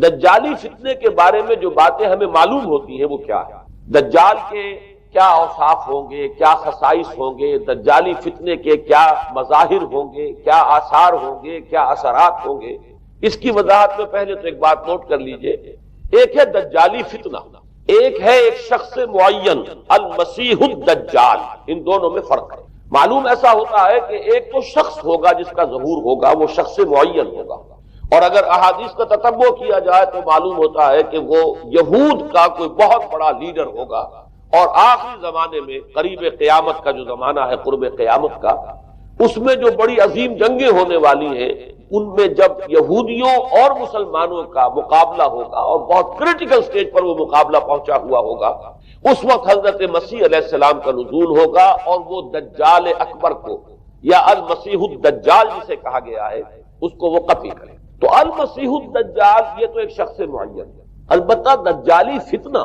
دجالی فتنے کے بارے میں جو باتیں ہمیں معلوم ہوتی ہیں وہ کیا ہے؟ دجال کے کیا اوصاف ہوں گے، کیا خصائص ہوں گے، دجالی فتنے کے کیا مظاہر ہوں گے، کیا آثار ہوں گے، کیا اثرات ہوں گے، اس کی وضاحت میں پہلے تو ایک بات نوٹ کر لیجئے۔ ایک ہے دجالی فتنہ، ایک ہے ایک شخص معین المسیح الدجال، ان دونوں میں فرق ہے۔ معلوم ایسا ہوتا ہے کہ ایک تو شخص ہوگا جس کا ظہور ہوگا، وہ شخص معین ہوگا، اور اگر احادیث کا تتبع کیا جائے تو معلوم ہوتا ہے کہ وہ یہود کا کوئی بہت بڑا لیڈر ہوگا، اور آخری زمانے میں قریب قیامت کا جو زمانہ ہے، قرب قیامت کا، اس میں جو بڑی عظیم جنگیں ہونے والی ہیں، ان میں جب یہودیوں اور مسلمانوں کا مقابلہ ہوگا اور بہت کریٹیکل سٹیج پر وہ مقابلہ پہنچا ہوا ہوگا، اس وقت حضرت مسیح علیہ السلام کا نزول ہوگا، اور وہ دجال اکبر کو یا المسیح الدجال جسے کہا گیا ہے اس کو وہ قتل کرے۔ تو المسیح الدجال یہ تو ایک شخص معین ہے۔ البتہ دجالی فتنہ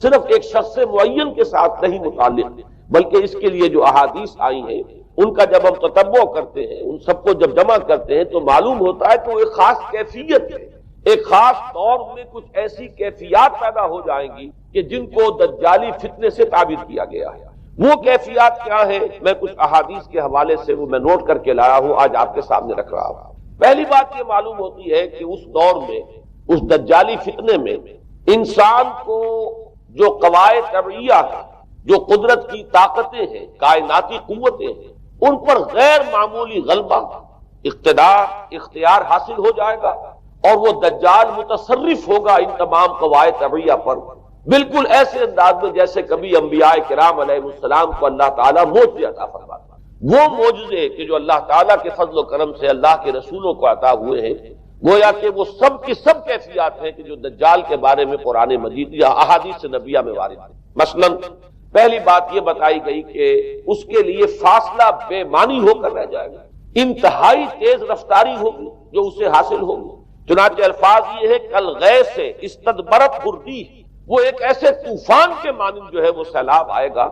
صرف ایک شخص معین کے ساتھ نہیں متعلق، بلکہ اس کے لیے جو احادیث آئی ہیں ان کا جب ہم تتبع کرتے ہیں، ان سب کو جب جمع کرتے ہیں تو معلوم ہوتا ہے کہ وہ ایک خاص کیفیت ہے، ایک خاص دور میں کچھ ایسی کیفیات پیدا ہو جائیں گی کہ جن کو دجالی فتنے سے تعبیر کیا گیا ہے۔ وہ کیفیات کیا ہے؟ میں کچھ احادیث کے حوالے سے وہ میں نوٹ کر کے لایا ہوں، آج آپ کے سامنے رکھ رہا ہوں۔ پہلی بات یہ معلوم ہوتی ہے کہ اس دور میں، اس دجالی فتنے میں، انسان کو جو قواعد طبعیہ ہیں، جو قدرت کی طاقتیں ہیں، کائناتی قوتیں ہیں، ان پر غیر معمولی غلبہ، اقتدار، اختیار حاصل ہو جائے گا، اور وہ دجال متصرف ہوگا ان تمام قواعد طبعیہ پر، بالکل ایسے انداز میں جیسے کبھی انبیاء کرام علیہ السلام کو اللہ تعالیٰ معجزے عطا فرماتا۔ وہ معجزے کہ جو اللہ تعالیٰ کے فضل و کرم سے اللہ کے رسولوں کو عطا ہوئے ہیں، گویا کہ وہ سب کی سب کیفیات ہیں کہ جو دجال کے بارے میں قرآن مجید یا احادیث نبیہ میں وارد ہیں۔ مثلاً پہلی بات یہ بتائی گئی کہ اس کے لیے فاصلہ بے معنی ہو کر رہ جائے گا، انتہائی تیز رفتاری ہوگی جو اسے حاصل ہوگی۔ چنانچہ الفاظ یہ ہے کالغیث سے استدبرت بردی، وہ ایک ایسے طوفان کے مانند جو ہے وہ سیلاب آئے گا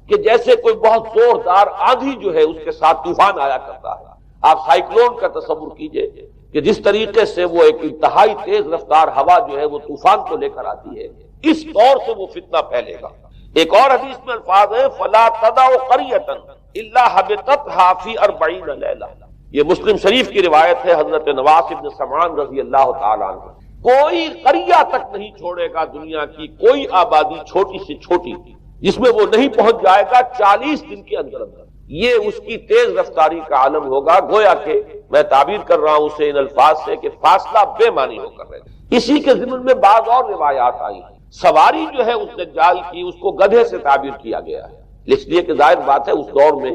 کہ جیسے کوئی بہت زوردار آندھی جو ہے اس کے ساتھ طوفان آیا کرتا ہے۔ آپ سائیکلون کا تصور کیجئے کہ جس طریقے سے وہ ایک انتہائی تیز رفتار ہوا جو ہے وہ طوفان کو لے کر آتی ہے، اس طور سے وہ فتنہ پھیلے گا۔ ایک اور حدیث میں الفاظ ہے فَلَا تَدَعُ قَرْيَةً إِلَّا حَبِطَتْهَا فِي 40 لَيْلَةً، یہ مسلم شریف کی روایت ہے حضرت نواس بن سمعان رضی اللہ تعالیٰ عنہ۔ کوئی قریہ تک نہیں چھوڑے گا دنیا کی کوئی آبادی چھوٹی سے چھوٹی جس میں وہ نہیں پہنچ جائے گا 40 دن کے اندر اندر۔ یہ اس کی تیز رفتاری کا عالم ہوگا، گویا کہ میں تعبیر کر رہا ہوں اسے ان الفاظ سے کہ فاصلہ بے معنی ہو کر رہے گا۔ اسی کے ضمن میں بعض اور روایات آئی ہیں۔ سواری جو ہے اس دجال کی، اس کو گدھے سے تعبیر کیا گیا ہے، اس لیے کہ ظاہر بات ہے اس دور میں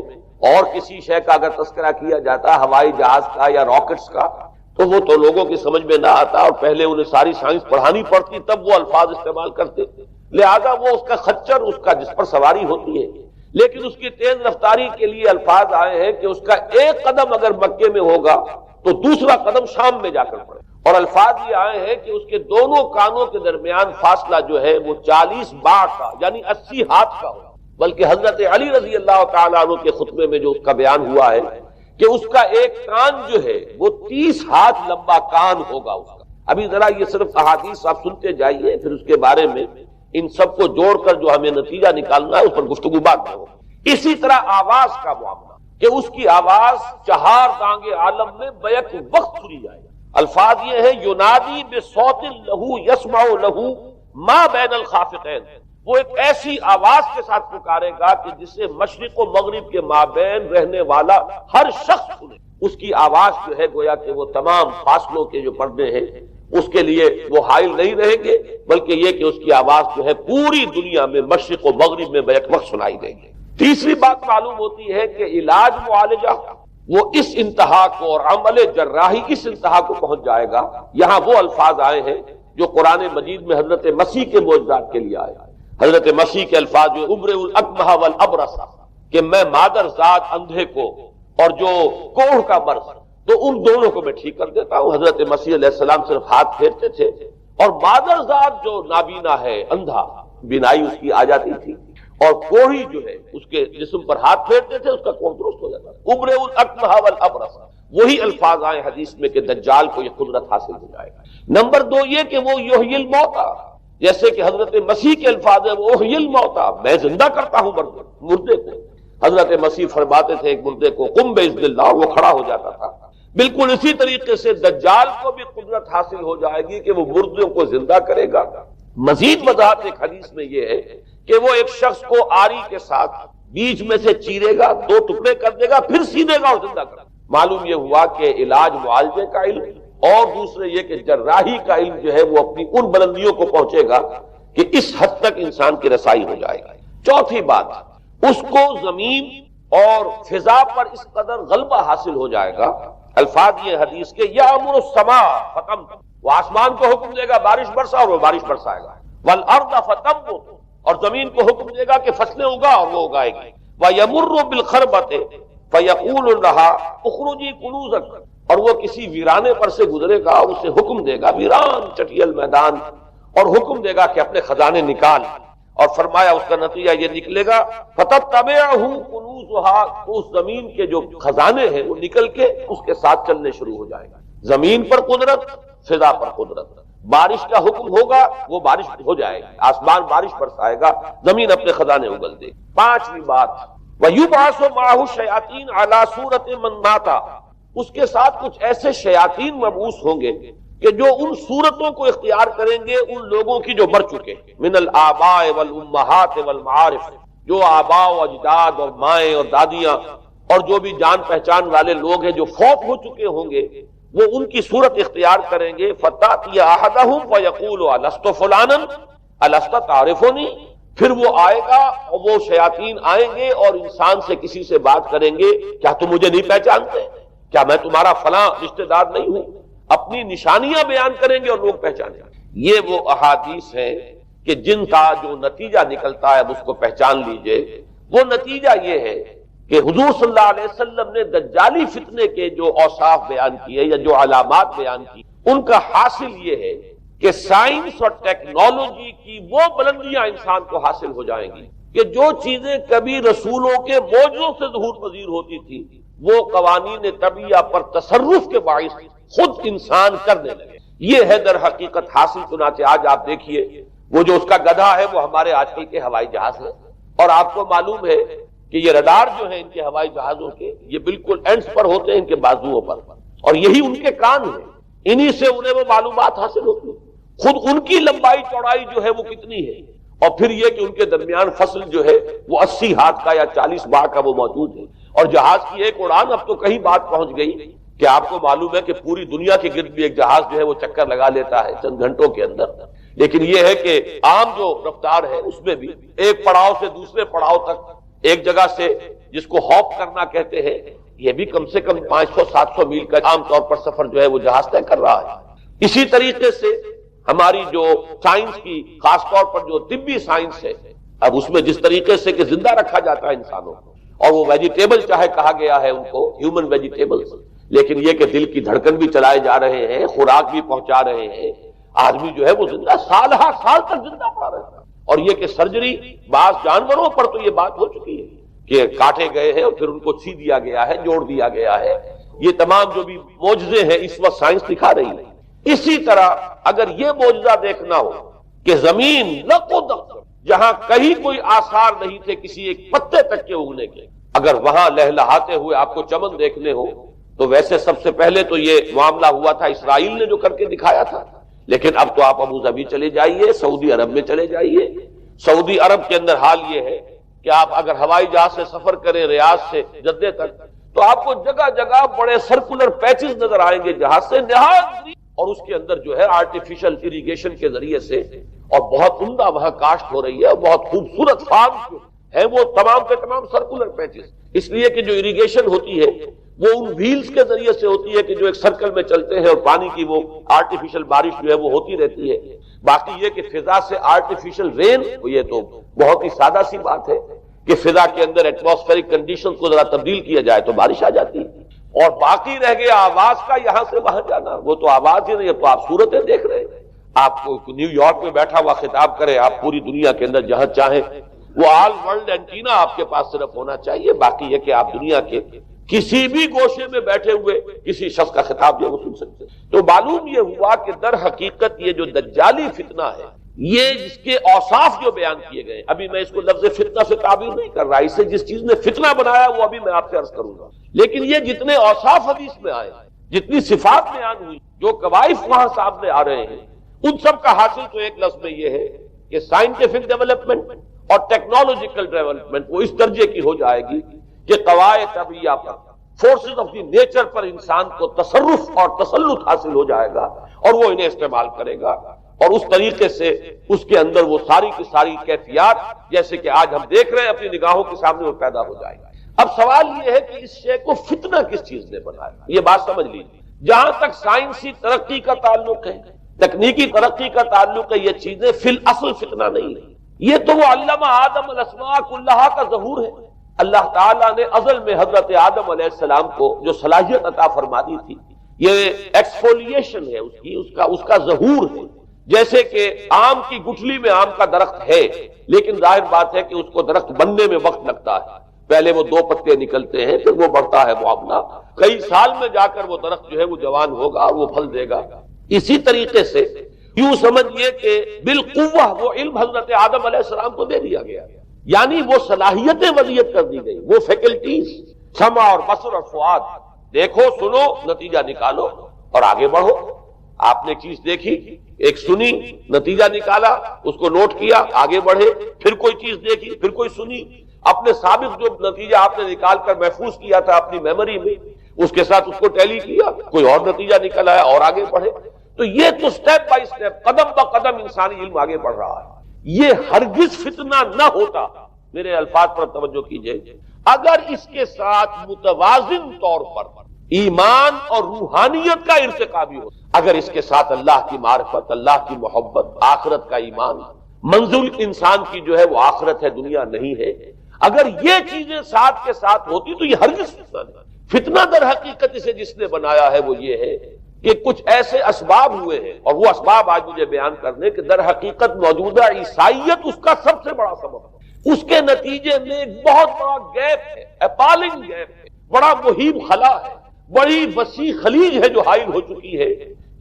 اور کسی شے کا اگر تذکرہ کیا جاتا ہوائی جہاز کا یا راکٹس کا تو وہ تو لوگوں کی سمجھ میں نہ آتا، اور پہلے انہیں ساری سائنس پڑھانی پڑتی تب وہ الفاظ استعمال کرتے، لہذا وہ اس کا خچر، اس کا جس پر سواری ہوتی ہے، لیکن اس کی تیز رفتاری کے لیے الفاظ آئے ہیں کہ اس کا ایک قدم اگر مکے میں ہوگا تو دوسرا قدم شام میں جا کر پڑے، اور الفاظ یہ آئے ہیں کہ اس کے دونوں کانوں کے درمیان فاصلہ جو ہے وہ 40 باع کا یعنی 80 ہاتھ کا ہوگا۔ بلکہ حضرت علی رضی اللہ تعالیٰ عنہ کے خطبے میں جو اس کا بیان ہوا ہے کہ اس کا ایک کان جو ہے وہ 30 ہاتھ لمبا کان ہوگا اس کا۔ ابھی ذرا یہ صرف احادیث آپ سنتے جائیے، پھر اس کے بارے میں ان سب کو جوڑ کر جو ہمیں نتیجہ نکالنا ہے اس پر گفتگو بعد میں ہوگی۔ اسی طرح آواز کا معاملہ کہ اس کی آواز 4 دانگ عالم میں بیک وقت سنی جائے گی۔ الفاظ یہ ہے ینادی بصوت لہو یسمع لہو ما بین الخافقین، وہ ایک ایسی آواز کے ساتھ پکارے گا کہ جسے مشرق و مغرب کے مابین رہنے والا ہر شخص سنے۔ اس کی آواز جو ہے گویا کہ وہ تمام فاصلوں کے جو پردے ہیں اس کے لیے وہ حائل نہیں رہیں گے، بلکہ یہ کہ اس کی آواز جو ہے پوری دنیا میں مشرق و مغرب میں بیک وقت سنائی دے گی۔ تیسری بات معلوم ہوتی ہے کہ علاج معالجہ وہ اس انتہا کو اور عمل جراحی اس انتہا کو پہنچ جائے گا۔ یہاں وہ الفاظ آئے ہیں جو قرآن مجید میں حضرت مسیح کے معجزات کے لیے آئے۔ حضرت مسیح کے الفاظ جو ابرئ الاکمہ والابرص، کہ میں مادر ذات اندھے کو اور جو کوڑھ کا مرض تو ان دونوں کو میں ٹھیک کر دیتا ہوں۔ حضرت مسیح علیہ السلام صرف ہاتھ پھیرتے تھے اور مادر ذات جو نابینا ہے، اندھا، بینائی اس کی آ جاتی تھی، اور کوڑھی جو ہے اس کے جسم پر ہاتھ پھیرتے تھے، اس کا کوڑھ درست ہو جاتا تھا۔ ابرئ الاکمہ والابرص، وہی الفاظ آئے حدیث میں کہ دجال کو یہ قدرت حاصل ہو جائے گا۔ نمبر دو یہ کہ وہ یحیی الموتیٰ، جیسے کہ حضرت مسیح کے الفاظ ہیں وہ احیی الموتیٰ، میں زندہ کرتا ہوں مردے کو۔ حضرت مسیح فرماتے تھے ایک مردے کو قم باذن اللہ، وہ کھڑا ہو جاتا تھا۔ بالکل اسی طریقے سے دجال کو بھی قدرت حاصل ہو جائے گی کہ وہ مردوں کو زندہ کرے گا۔ مزید وضاحت ایک حدیث میں یہ ہے کہ وہ ایک شخص کو آری کے ساتھ بیچ میں سے چیرے گا، دو ٹکڑے کر دے گا، پھر سینے گا اور زندہ کرے گا۔ معلوم یہ ہوا کہ علاج معالجے کا علم اور دوسرے یہ کہ جراحی کا علم جو ہے وہ اپنی ان بلندیوں کو پہنچے گا کہ اس حد تک انسان کی رسائی ہو جائے گی۔ چوتھی بات، اس کو زمین اور فضا پر اس قدر غلبہ حاصل ہو جائے گا، الفاظ یہ حدیث کے یامر السماء فتنبت، وہ آسمان کو حکم دے گا بارش برسا اور وہ بارش برسائے گا، والارض فتنبت، اور زمین کو حکم دے گا کہ فصلیں اگا اور وہ اگائے گی، ویمر بالخربۃ فیقول لها اخرجی کنوزک، اور وہ کسی ویرانے پر سے گزرے گا اور اسے حکم دے گا، ویران چٹیل میدان، اور حکم دے گا کہ اپنے خزانے نکال، اور فرمایا اس کا نتیجہ یہ نکلے گا فتتبعہ کنوزها، تو اس زمین کے جو خزانے ہیں وہ نکل کے اس کے ساتھ چلنے شروع ہو جائے گا۔ زمین پر قدرت، فضا پر قدرت، بارش کا حکم ہوگا وہ بارش ہو جائے گی، آسمان بارش برسائے گا، زمین اپنے خزانے اگل دے گی۔ پانچویں بات، وَيُبْعَثُ مَعَهُ الشَّيَاطِينُ عَلَى صُورَةٍ مَّن مَّاتَ، اس کے ساتھ کچھ ایسے شیاطین مبعوث ہوں گے کہ جو ان صورتوں کو اختیار کریں گے ان لوگوں کی جو مر چکے، من الآباء والامہات والمعارف، جو آباء و اجداد اور مائیں اور دادیاں اور جو بھی جان پہچان والے لوگ ہیں جو فوت ہو چکے ہوں گے، وہ ان کی صورت اختیار کریں گے۔ فَتَأْتِيَ أَحَدَهُمْ فَيَقُولُ أَلَسْتُ فُلَانًا أَلَسْتَ تَعْرِفُنِي، پھر وہ آئے گا اور وہ شیاطین آئیں گے اور انسان سے کسی سے بات کریں گے، کیا تم مجھے نہیں پہچانتے؟ کیا میں تمہارا فلاں رشتہ دار نہیں ہوں؟ اپنی نشانیاں بیان کریں گے اور لوگ پہچانیں گے۔ یہ وہ احادیث ہیں کہ جن کا جو نتیجہ نکلتا ہے اب اس کو پہچان لیجئے۔ وہ نتیجہ یہ ہے کہ حضور صلی اللہ علیہ وسلم نے دجالی فتنے کے جو اوصاف بیان کیے یا جو علامات بیان کی، ان کا حاصل یہ ہے کہ سائنس اور ٹیکنالوجی کی وہ بلندیاں انسان کو حاصل ہو جائیں گی کہ جو چیزیں کبھی رسولوں کے معجزوں سے ظہور پذیر ہوتی تھی، وہ قوانین طبیعہ پر تصرف کے باعث خود انسان کرنے لگے۔ یہ ہے در حقیقت حاصل۔ چنانچہ آج آپ دیکھیے وہ جو اس کا گدھا ہے وہ ہمارے آج کل کے ہوائی جہاز ہے، اور آپ کو معلوم ہے کہ یہ رڈار جو ہیں ان کے ہوائی جہازوں کے، یہ بالکل اینڈز پر ہوتے ہیں ان کے بازوؤں پر، اور یہی ان کے کان ہیں، انہی سے انہیں وہ معلومات حاصل ہوتی ہیں۔ خود ان کی لمبائی چوڑائی جو ہے وہ کتنی ہے، اور پھر یہ کہ ان کے درمیان فصل جو ہے وہ 80 ہاتھ کا یا 40 باہ کا وہ موجود ہے، اور جہاز کی ایک اڑان اب تو کہیں بات پہنچ گئی کہ آپ کو معلوم ہے کہ پوری دنیا کے گرد بھی ایک جہاز جو ہے وہ چکر لگا لیتا ہے چند گھنٹوں کے اندر۔ لیکن یہ ہے کہ عام جو رفتار ہے اس میں بھی ایک پڑاؤ سے دوسرے پڑاؤ تک، ایک جگہ سے جس کو ہاپ کرنا کہتے ہیں، یہ بھی کم سے کم 500-700 میل کا عام طور پر سفر جو ہے وہ جہاز طے کر رہا ہے۔ اسی طریقے سے ہماری جو سائنس کی، خاص طور پر جو طبی سائنس ہے، اب اس میں جس طریقے سے کہ زندہ رکھا جاتا ہے انسانوں کو، اور وہ ویجیٹیبل چاہے کہا گیا ہے ان کو ہیومن ویجیٹیبلز، لیکن یہ کہ دل کی دھڑکن بھی چلائے جا رہے ہیں، خوراک بھی پہنچا رہے ہیں، آدمی جو ہے وہ زندہ سال ہر سال تک زندہ پڑا رہتا ہے۔ اور یہ کہ سرجری بعض جانوروں پر تو یہ بات ہو چکی ہے کہ کاٹے گئے ہیں اور پھر ان کو سی دیا گیا ہے، جوڑ دیا گیا ہے۔ یہ تمام جو بھی معجزے ہیں اس وقت سائنس دکھا رہی ہے۔ اسی طرح اگر یہ معجزہ دیکھنا ہو کہ زمین نقو دق، جہاں کہیں کوئی آثار نہیں تھے کسی ایک پتے تک کے اگنے کے، اگر وہاں لہلہاتے ہوئے آپ کو چمن دیکھنے ہو، تو ویسے سب سے پہلے تو یہ معاملہ ہوا تھا اسرائیل نے جو کر کے دکھایا تھا، لیکن اب تو آپ ابو ظبی چلے جائیے، سعودی عرب میں چلے جائیے۔ سعودی عرب کے اندر حال یہ ہے کہ آپ اگر ہوائی جہاز سے سفر کریں ریاض سے جدے تک، تو آپ کو جگہ جگہ بڑے سرکولر پیچز نظر آئیں گے جہاز سے، نہایت، اور اس کے اندر جو ہے آرٹیفیشل اریگیشن کے ذریعے سے، اور بہت عمدہ وہاں کاشت ہو رہی ہے، اور بہت خوبصورت فارم جو ہے وہ تمام کے تمام سرکولر پیچز، اس لیے کہ جو اریگیشن ہوتی ہے وہ ان ویلز کے ذریعے سے ہوتی ہے کہ جو ایک سرکل میں چلتے ہیں، اور پانی کی وہ آرٹیفیشل بارش جو ہے وہ ہوتی رہتی ہے۔ باقی یہ کہ فضا سے آرٹیفیشل رین، یہ تو بہت ہی سادہ سی بات ہے کہ فضا کے اندر ایٹماسفیرک کنڈیشن کو ذرا تبدیل کیا جائے تو بارش آ جاتی ہے۔ اور باقی رہ گیا آواز کا یہاں سے وہاں جانا، وہ تو آواز ہی نہیں، اب تو آپ صورتیں دیکھ رہے ہیں۔ آپ کو نیو یارک میں بیٹھا ہوا خطاب کرے، آپ پوری دنیا کے اندر جہاں چاہیں، وہ آل ورلڈ اینٹینا آپ کے پاس صرف ہونا چاہیے، باقی یہ کہ آپ دنیا کے کسی بھی گوشے میں بیٹھے ہوئے کسی شخص کا خطاب جو وہ سن سکتے. تو معلوم یہ ہوا کہ در حقیقت یہ جو دجالی فتنہ ہے، یہ جس کے اوصاف جو بیان کیے گئے، ابھی میں اس کو لفظ فتنہ سے تعبیر نہیں کر رہا، اسے جس چیز نے فتنہ بنایا وہ ابھی میں آپ سے عرض کروں گا، لیکن یہ جتنے اوصاف حدیث میں آئے، جتنی صفات بیان ہوئی، جو کوائف وہاں سامنے آ رہے ہیں، ان سب کا حاصل تو ایک لفظ میں یہ ہے کہ سائنٹیفک ڈیولپمنٹ اور ٹیکنالوجیکل ڈیولپمنٹ وہ اس درجے کی ہو جائے گی کہ قواعد طبیعیہ پر، فورسز آف دی نیچر پر انسان کو تصرف اور تسلط حاصل ہو جائے گا، اور وہ انہیں استعمال کرے گا، اور اس طریقے سے اس کے اندر وہ ساری کی ساری کیفیات جیسے کہ آج ہم دیکھ رہے ہیں اپنی نگاہوں کے سامنے وہ پیدا ہو جائے گا. اب سوال یہ ہے کہ اس شے کو فتنہ کس چیز نے بنایا؟ یہ بات سمجھ لیجیے. جہاں تک سائنسی ترقی کا تعلق ہے، تکنیکی ترقی کا تعلق ہے، یہ چیزیں فی الاصل فتنہ نہیں ہے. یہ تو وہ علم آدم الاسماء کلھا کا ظہور ہے. اللہ تعالیٰ نے ازل میں حضرت آدم علیہ السلام کو جو صلاحیت عطا فرما دی تھی، یہ ایکسفولیشن ہے اس کا ظہور ہے. جیسے کہ آم کی گٹھلی میں آم کا درخت ہے، لیکن ظاہر بات ہے کہ اس کو درخت بننے میں وقت لگتا ہے. پہلے وہ 2 پتے نکلتے ہیں، پھر وہ بڑھتا ہے معاملہ، کئی سال میں جا کر وہ درخت جو ہے وہ جوان ہوگا اور وہ پھل دے گا. اسی طریقے سے یوں سمجھئے کہ بالقوہ وہ علم حضرت آدم علیہ السلام کو دے دیا گیا، یعنی وہ صلاحیتیں وضعیت کر دی گئی، وہ فیکلٹیز، سمع اور بصر اور فؤاد، دیکھو سنو نتیجہ نکالو اور آگے بڑھو. آپ نے چیز دیکھی، ایک سنی، نتیجہ نکالا، اس کو نوٹ کیا، آگے بڑھے، پھر کوئی چیز دیکھی، پھر کوئی سنی، اپنے سابق جو نتیجہ آپ نے نکال کر محفوظ کیا تھا اپنی میموری میں، اس کے ساتھ اس کو ٹیلی کیا، کوئی اور نتیجہ نکل آیا اور آگے بڑھے. تو یہ تو سٹیپ بائی سٹیپ، قدم با قدم انسانی علم آگے بڑھ رہا ہے. یہ ہرگز فتنہ نہ ہوتا، میرے الفاظ پر توجہ کیجئے، اگر اس کے ساتھ متوازن طور پر ایمان اور روحانیت کا ارتقا بھی ہو. اگر اس کے ساتھ اللہ کی معرفت، اللہ کی محبت، آخرت کا ایمان، منزل انسان کی جو ہے وہ آخرت ہے، دنیا نہیں ہے، اگر یہ چیزیں ساتھ کے ساتھ ہوتی تو یہ ہرگز فتنہ نہیں. فتنہ در حقیقت اسے جس نے بنایا ہے وہ یہ ہے کہ کچھ ایسے اسباب ہوئے ہیں، اور وہ اسباب آج مجھے بیان کرنے کہ در حقیقت موجودہ عیسائیت اس کا سب سے بڑا سبب ہے. اس کے نتیجے میں ایک بہت بڑا گیپ ہے، اپالنگ گیپ ہے، بڑا مہیب خلا ہے، بڑی وسیع خلیج ہے جو حائل ہو چکی ہے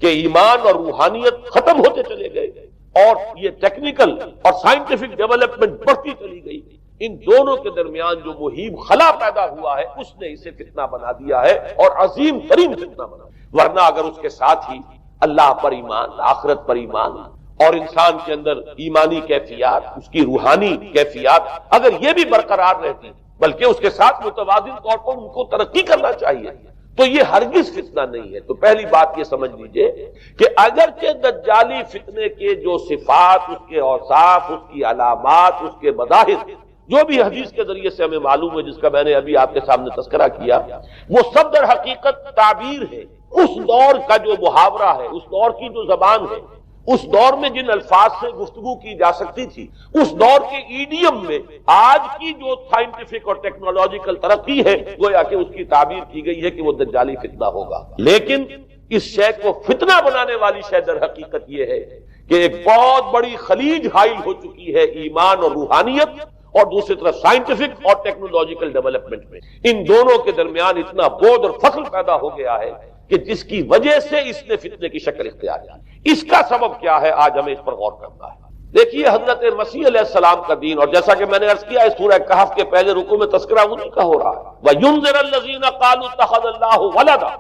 کہ ایمان اور روحانیت ختم ہوتے چلے گئے اور یہ ٹیکنیکل اور سائنٹیفک ڈیولپمنٹ بڑھتی چلی گئی. ان دونوں کے درمیان جو مہیب خلا پیدا ہوا ہے اس نے اسے فتنہ بنا دیا ہے، اور عظیم ترین فتنہ بنا. ورنہ اگر اس کے ساتھ ہی اللہ پر ایمان، آخرت پر ایمان اور انسان کے اندر ایمانی کیفیات، اس کی روحانی کیفیات اگر یہ بھی برقرار رہتی، بلکہ اس کے ساتھ متوازن طور پر ان کو ترقی کرنا چاہیے، تو یہ ہرگز فتنہ نہیں ہے. تو پہلی بات یہ سمجھ لیجئے کہ اگرچہ دجالی فتنے کے جو صفات، اس کے اوصاف، اس کی علامات، اس کے مظاہر جو بھی حدیث کے ذریعے سے ہمیں معلوم ہے، جس کا میں نے ابھی آپ کے سامنے تذکرہ کیا، وہ سب در حقیقت تعبیر ہے اس دور کا جو محاورہ ہے، اس دور کی جو زبان ہے، اس دور میں جن الفاظ سے گفتگو کی جا سکتی تھی، اس دور کے ایڈیم میں آج کی جو سائنٹیفک اور ٹیکنالوجیکل ترقی ہے گویا کہ اس کی تعبیر کی گئی ہے کہ وہ دجالی فتنہ ہوگا. لیکن اس شے کو فتنہ بنانے والی شے در حقیقت یہ ہے کہ ایک بہت بڑی خلیج حائل ہو چکی ہے ایمان اور روحانیت، اور دوسری طرف سائنٹیفک اور ٹیکنالوجیکل ڈیولپمنٹ میں ان دونوں کے درمیان اتنا بود اور فصل پیدا ہو گیا ہے کہ جس کی وجہ سے اس نے فتنے کی شکل اختیار کی. اس کا سبب کیا ہے آج ہمیں اس پر غور کرنا ہے. دیکھیے حضرت مسیح علیہ السلام کا دین، اور جیسا کہ میں نے عرض کیا ہے سورہ کہف کے پہلے رکوع میں تذکرہ انہی کا ہو رہا ہے، وَيُنذِرَ الَّذِينَ قَالُوا اتَّخَذَ اللَّهُ وَلَدًا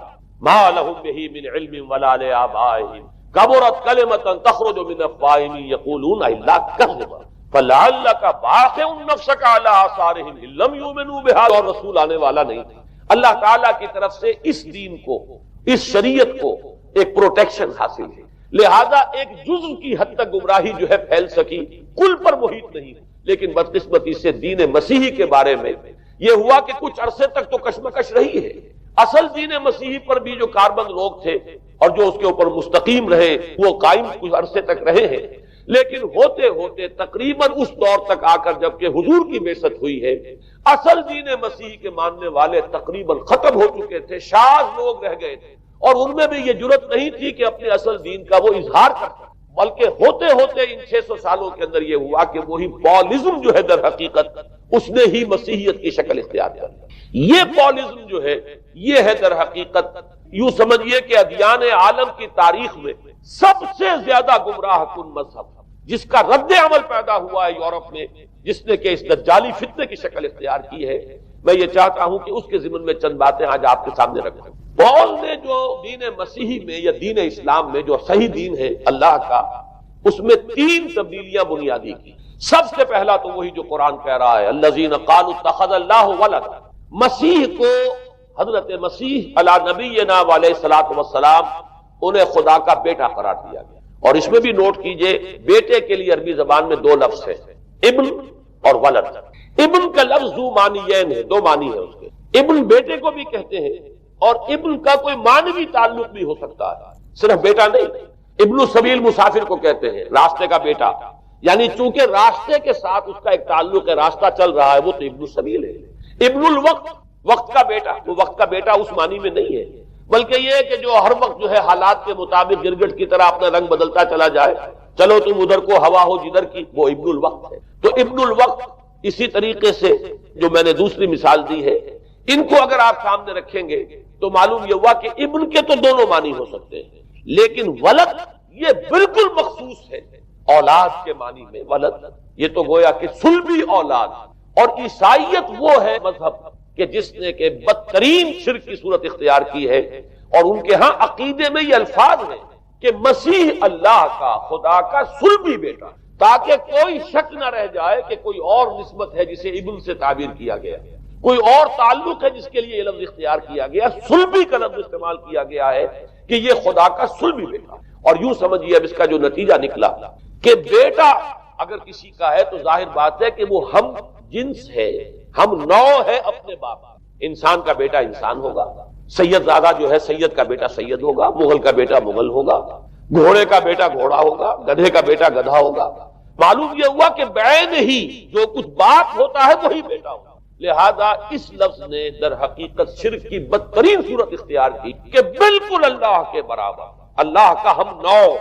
مَا لَهُم بِهِ مِنْ عِلْمٍ وَلَا لِآبَائِهِمْ كَبُرَتْ كَلِمَةً تَخْرُجُ مِنْ أَفْوَاهِهِمْ يَقُولُونَ إِلَّا كَذِبًا فَلَعَلَّكَ بَاخِعٌ نَفْسَكَ عَلَىٰ آثَارِهِمْ إِن لَّمْ يُؤْمِنُوا بِهَٰذَا. اور رسول آنے والا نہیں تھا. اللہ تعالیٰ کی طرف سے اس دین کو، اس شریعت کو ایک پروٹیکشن حاصل ہے، لہذا ایک جزو کی حد تک گمراہی جو ہے پھیل سکی، کل پر محیط نہیں. لیکن بدقسمتی سے دین مسیحی کے بارے میں یہ ہوا کہ کچھ عرصے تک تو کشمکش رہی ہے. اصل دین مسیحی پر بھی جو کاربند لوگ تھے اور جو اس کے اوپر مستقیم رہے وہ قائم کچھ عرصے تک رہے ہیں، لیکن ہوتے ہوتے تقریباً اس دور تک آ کر جب کہ حضور کی بعثت ہوئی ہے، اصل دین مسیحی کے ماننے والے تقریباً ختم ہو چکے تھے، شاذ لوگ رہ گئے تھے، اور ان میں بھی یہ جرت نہیں تھی کہ اپنے اصل دین کا وہ اظہار کرتے. بلکہ ہوتے ہوتے ان 600 سالوں کے اندر یہ ہوا کہ وہی پالزم جو ہے در حقیقت اس نے ہی مسیحیت کی شکل اختیار کر لی. یہ پالزم جو ہے یہ ہے در حقیقت یوں سمجھیے کہ ادیان عالم کی تاریخ میں سب سے زیادہ گمراہ کن مذہب، جس کا رد عمل پیدا ہوا ہے یورپ میں، جس نے کہ اس دجالی فتنے کی شکل اختیار کی ہے۔ میں یہ چاہتا ہوں کہ اس کے ضمن میں چند باتیں آج آپ کے سامنے رکھوں۔ پال نے جو دین مسیحی میں یا دین اسلام میں جو صحیح دین ہے اللہ کا، اس میں 3 تبدیلیاں بنیادی کی۔ سب سے پہلا تو وہی جو قرآن کہہ رہا ہے الذین قالوا اتخذ اللہ ولد، مسیح کو، حضرت مسیح علی نبینا علیہ الصلوۃ والسلام، انہیں خدا کا بیٹا قرار دیا گیا۔ اور اس میں بھی نوٹ کیجئے بیٹے کے لیے عربی زبان میں 2 لفظ ہیں، ابن اور ولد۔ ابن کا لفظ ذو معنیین ہے، 2 معنی ہے اس کے۔ ابن بیٹے کو بھی کہتے ہیں، اور ابن کا کوئی معنوی تعلق بھی ہو سکتا ہے، صرف بیٹا نہیں۔ ابن السبیل مسافر کو کہتے ہیں، راستے کا بیٹا، یعنی چونکہ راستے کے ساتھ اس کا ایک تعلق ہے، راستہ چل رہا ہے، وہ تو ابن السبیل ہے۔ ابن الوقت، وقت کا بیٹا، وہ وقت کا بیٹا اس معنی میں نہیں ہے، بلکہ یہ ہے کہ جو ہر وقت جو ہے حالات کے مطابق گرگٹ کی طرح اپنا رنگ بدلتا چلا جائے، چلو تم ادھر کو ہوا ہو جدھر کی، وہ ابن الوقت ہے۔ تو ابن الوقت اسی طریقے سے جو میں نے دوسری مثال دی ہے، ان کو اگر آپ سامنے رکھیں گے تو معلوم یہ ہوا کہ ابن کے تو دونوں معنی ہو سکتے ہیں، لیکن ولد یہ بالکل مخصوص ہے اولاد کے معنی میں۔ ولد یہ تو گویا کہ صلبی اولاد۔ اور عیسائیت وہ ہے مذہب کہ جس نے کہ بدترین شرک کی صورت اختیار کی ہے، اور ان کے ہاں عقیدے میں یہ الفاظ ہیں کہ مسیح اللہ کا، خدا کا صلبی بیٹا، تاکہ کوئی شک نہ رہ جائے کہ کوئی اور نسبت ہے جسے ابن سے تعبیر کیا گیا، کوئی اور تعلق ہے جس کے لیے یہ لفظ اختیار کیا گیا، صلبی کا لفظ استعمال کیا گیا ہے کہ یہ خدا کا صلبی بیٹا۔ اور یوں سمجھیے اب اس کا جو نتیجہ نکلا کہ بیٹا اگر کسی کا ہے تو ظاہر بات ہے کہ وہ ہم جنس ہے، ہم نوع ہے اپنے باپ۔ انسان کا بیٹا انسان ہوگا، سید زادہ جو ہے سید کا بیٹا سید ہوگا، مغل کا بیٹا مغل ہوگا، گھوڑے کا بیٹا گھوڑا ہوگا، گدھے کا بیٹا گدھا ہوگا۔ معلوم یہ ہوا کہ بعین ہی جو کچھ باپ ہوتا ہے وہی بیٹا ہوگا۔ لہذا اس لفظ نے در حقیقت شرک کی بدترین صورت اختیار کی کہ بالکل اللہ کے برابر، اللہ کا ہم نوع،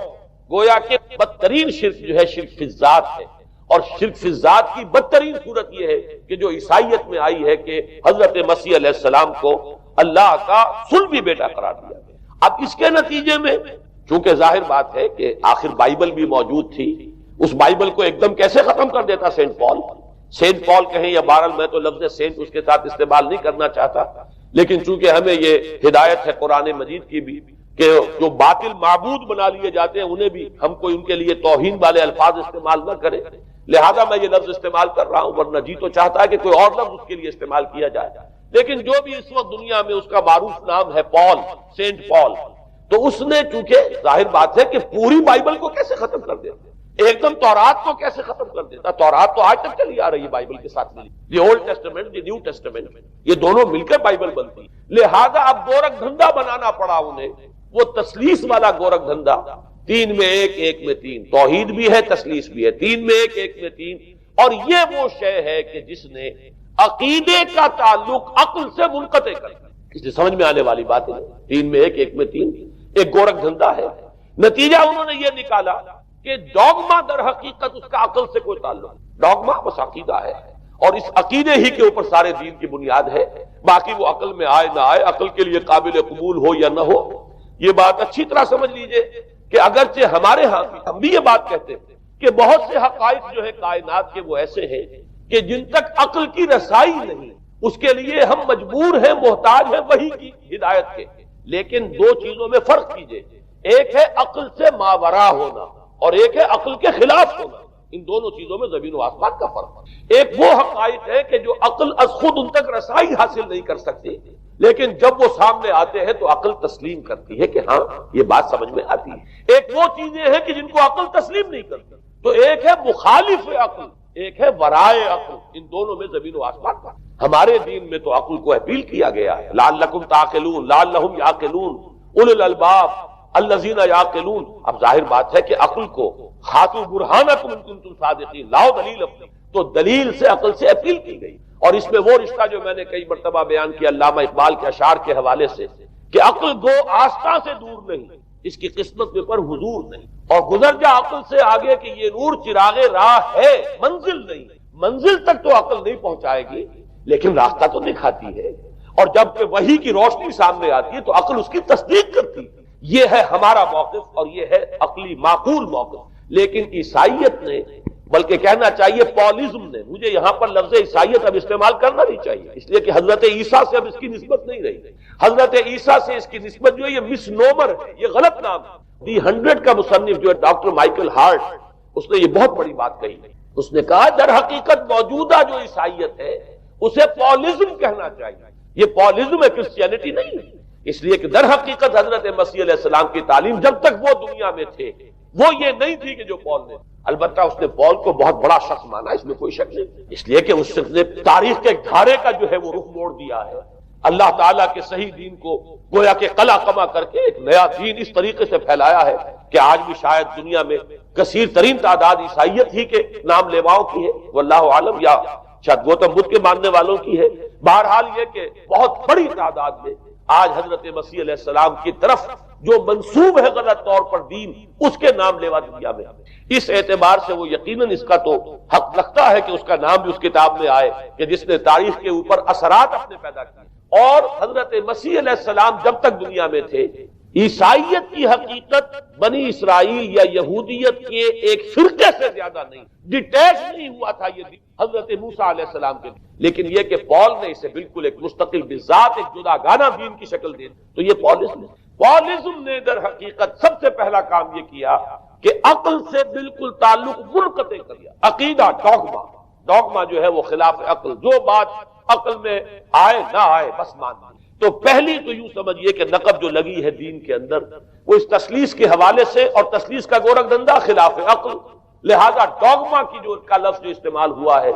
گویا کہ بدترین شرک جو ہے شرک فی الذات ہے۔ اور شرک فی الذات کی بدترین صورت یہ ہے کہ جو عیسائیت میں آئی ہے کہ حضرت مسیح علیہ السلام کو اللہ کا صلبی بیٹا قرار دیا گیا۔ اب اس کے نتیجے میں چونکہ ظاہر بات ہے کہ آخر بائبل بھی موجود تھی، اس بائبل کو ایک دم کیسے ختم کر دیتا سینٹ پال؟ سینٹ پال کہیں یا بہرحال میں تو لفظ سینٹ اس کے ساتھ استعمال نہیں کرنا چاہتا، لیکن چونکہ ہمیں یہ ہدایت ہے قرآن مجید کی بھی کہ جو باطل معبود بنا لیے جاتے ہیں انہیں بھی ہم کوئی ان کے لیے توہین والے الفاظ استعمال نہ کریں، لہذا میں یہ لفظ استعمال کر رہا ہوں، ورنہ جی تو چاہتا ہے کہ کوئی اور لفظ اس کے لیے استعمال کیا جائے۔ لیکن جو بھی اس وقت دنیا میں اس کا معروف نام ہے پال، سینٹ پال، تو اس نے چونکہ ظاہر بات ہے کہ پوری بائبل کو کیسے ختم کر دیتا، ایک دم تورات کو کیسے ختم کر دیتا؟ تورات تو آج تک چلی آ رہی ہے بائبل کے ساتھ ملی، the old testament, the new testament, یہ دونوں مل کر بائبل بنتی۔ لہذا اب گورکھ دھندا بنانا پڑا انہیں، وہ تسلیس والا گورکھ دھندا، 3 میں 1 1 میں 3، توحید بھی ہے تسلیس بھی ہے، 3 میں 1 1 میں 3۔ اور یہ وہ شے ہے کہ جس نے عقیدے کا تعلق عقل سے منقطع کر دیا۔ اس سے سمجھ میں آنے والی بات ہے، 3 میں 1 1 میں 3 ایک گورکھ دھندا ہے۔ نتیجہ انہوں نے یہ نکالا کہ ڈوگما در حقیقت اس کا عقل سے کوئی تعلق نہیں، ڈوگما بس عقیدہ ہے، اور اس عقیدے ہی کے اوپر سارے دین کی بنیاد ہے، باقی وہ عقل میں آئے نہ آئے، عقل کے لیے قابل قبول ہو یا نہ ہو۔ یہ بات اچھی طرح سمجھ لیجئے کہ اگرچہ ہمارے ہاں ہم بھی یہ بات کہتے ہیں کہ بہت سے حقائق جو ہے کائنات کے وہ ایسے ہیں کہ جن تک عقل کی رسائی نہیں، اس کے لیے ہم مجبور ہیں، محتاج ہیں وحی کی ہدایت کے۔ لیکن 2 چیزوں میں فرق کیجئے، ایک ہے عقل سے ماورا ہونا اور ایک ہے عقل کے خلاف ہونا، ان دونوں چیزوں میں زمین و آسمان کا فرق ہے۔ ایک وہ حقائق ہے کہ جو عقل از خود ان تک رسائی حاصل نہیں کر سکتی، لیکن جب وہ سامنے آتے ہیں تو عقل تسلیم کرتی ہے کہ ہاں یہ بات سمجھ میں آتی ہے۔ ایک وہ چیزیں ہیں کہ جن کو عقل تسلیم نہیں کرتی، تو ایک ہے مخالف عقل، ایک ہے ورائے عقل، ان دونوں میں زمین و آسمان کا۔ ہمارے دین میں تو عقل کو اپیل کیا گیا ہے، لعلکم تعقلون، لعلہم یعقلون، اولو الالباب الذین یعقلون۔ اب ظاہر بات ہے کہ عقل کو ہاتھو برہانکم ان کنتم صادقین، لاؤ دلیل اپنی، تو دلیل سے عقل سے اپیل کی گئی۔ اور اس میں وہ رشتہ جو میں نے کئی مرتبہ بیان کیا علامہ اقبال کے اشعار کے حوالے سے کہ عقل گو آستاں سے دور نہیں، اس کی قسمت میں پر حضور نہیں، اور گزر جا عقل سے آگے کہ یہ نور چراغ راہ ہے، منزل نہیں، منزل تک تو عقل نہیں پہنچائے گی، لیکن راستہ تو دکھاتی ہے، اور جب کہ وحی کی روشنی سامنے آتی ہے تو عقل اس کی تصدیق کرتی ہے۔ یہ ہے ہمارا موقف اور یہ ہے عقلی معقول موقف۔ لیکن عیسائیت نے، بلکہ کہنا چاہیے پالزم نے، مجھے یہاں پر لفظ عیسائیت اب استعمال کرنا نہیں چاہیے، اس لیے کہ حضرت عیسیٰ سے اب اس کی نسبت نہیں رہی۔ حضرت عیسیٰ سے اس کی نسبت جو ہے یہ مس نومر ہے، یہ غلط نام ہے۔ دی 100 کا مصنف جو ہے ڈاکٹر مائیکل ہارٹ، اس نے یہ بہت بڑی بات کہی۔ اس نے کہا در حقیقت موجودہ جو عیسائیت ہے اسے پالزم کہنا چاہیے، یہ پالزم ہے، کرسچینٹی نہیں ہے۔ اس لیے کہ در حقیقت حضرت مسیح علیہ السلام کی تعلیم جب تک وہ دنیا میں تھے وہ یہ نہیں تھی کہ جو پال نے، البتہ اس نے پال کو بہت بڑا شخص مانا، اس میں کوئی شک نہیں، اس لیے کہ اس نے تاریخ کے دھارے کا جو ہے وہ رخ موڑ دیا ہے۔ اللہ تعالیٰ کے صحیح دین کو گویا کہ قلع قمع کر کے ایک نیا دین اس طریقے سے پھیلایا ہے کہ آج بھی شاید دنیا میں کثیر ترین تعداد عیسائیت ہی کے نام لیواؤں کی ہے، واللہ عالم، یا شاید گوتم بدھ کے ماننے والوں کی ہے۔ بہرحال یہ کہ بہت بڑی تعداد میں آج حضرت مسیح علیہ السلام کی طرف جو منسوب ہے غلط طور پر دین، اس کے نام لیوا دنیا میں، اس اعتبار سے وہ یقیناً اس کا تو حق رکھتا ہے کہ اس کا نام بھی اس کتاب میں آئے کہ جس نے تاریخ کے اوپر اثرات اپنے پیدا کیے۔ اور حضرت مسیح علیہ السلام جب تک دنیا میں تھے، عیسائیت کی حقیقت بنی اسرائیل یا یہودیت کے ایک فرقے سے زیادہ نہیں، ڈیٹیچ نہیں ہوا تھا یہ دین حضرت موسیٰ علیہ السلام کے، لیکن یہ کہ پال نے اسے بالکل ایک مستقل بذات ایک جداگانہ دین کی شکل دی، تو یہ پالزم نے در حقیقت سب سے پہلا کام یہ کیا کہ عقل سے بالکل تعلق منقطع کر دیا۔ عقیدہ، ڈوگما جو ہے وہ خلاف عقل، جو بات عقل میں آئے نہ آئے بس مان۔ تو پہلی تو یوں سمجھیے کہ نقب جو لگی ہے دین کے اندر وہ اس تسلیس کے حوالے سے، اور تسلیس کا گورکھ دندہ خلاف عقل، لہذا ڈوگما کی جو کا لفظ جو استعمال ہوا ہے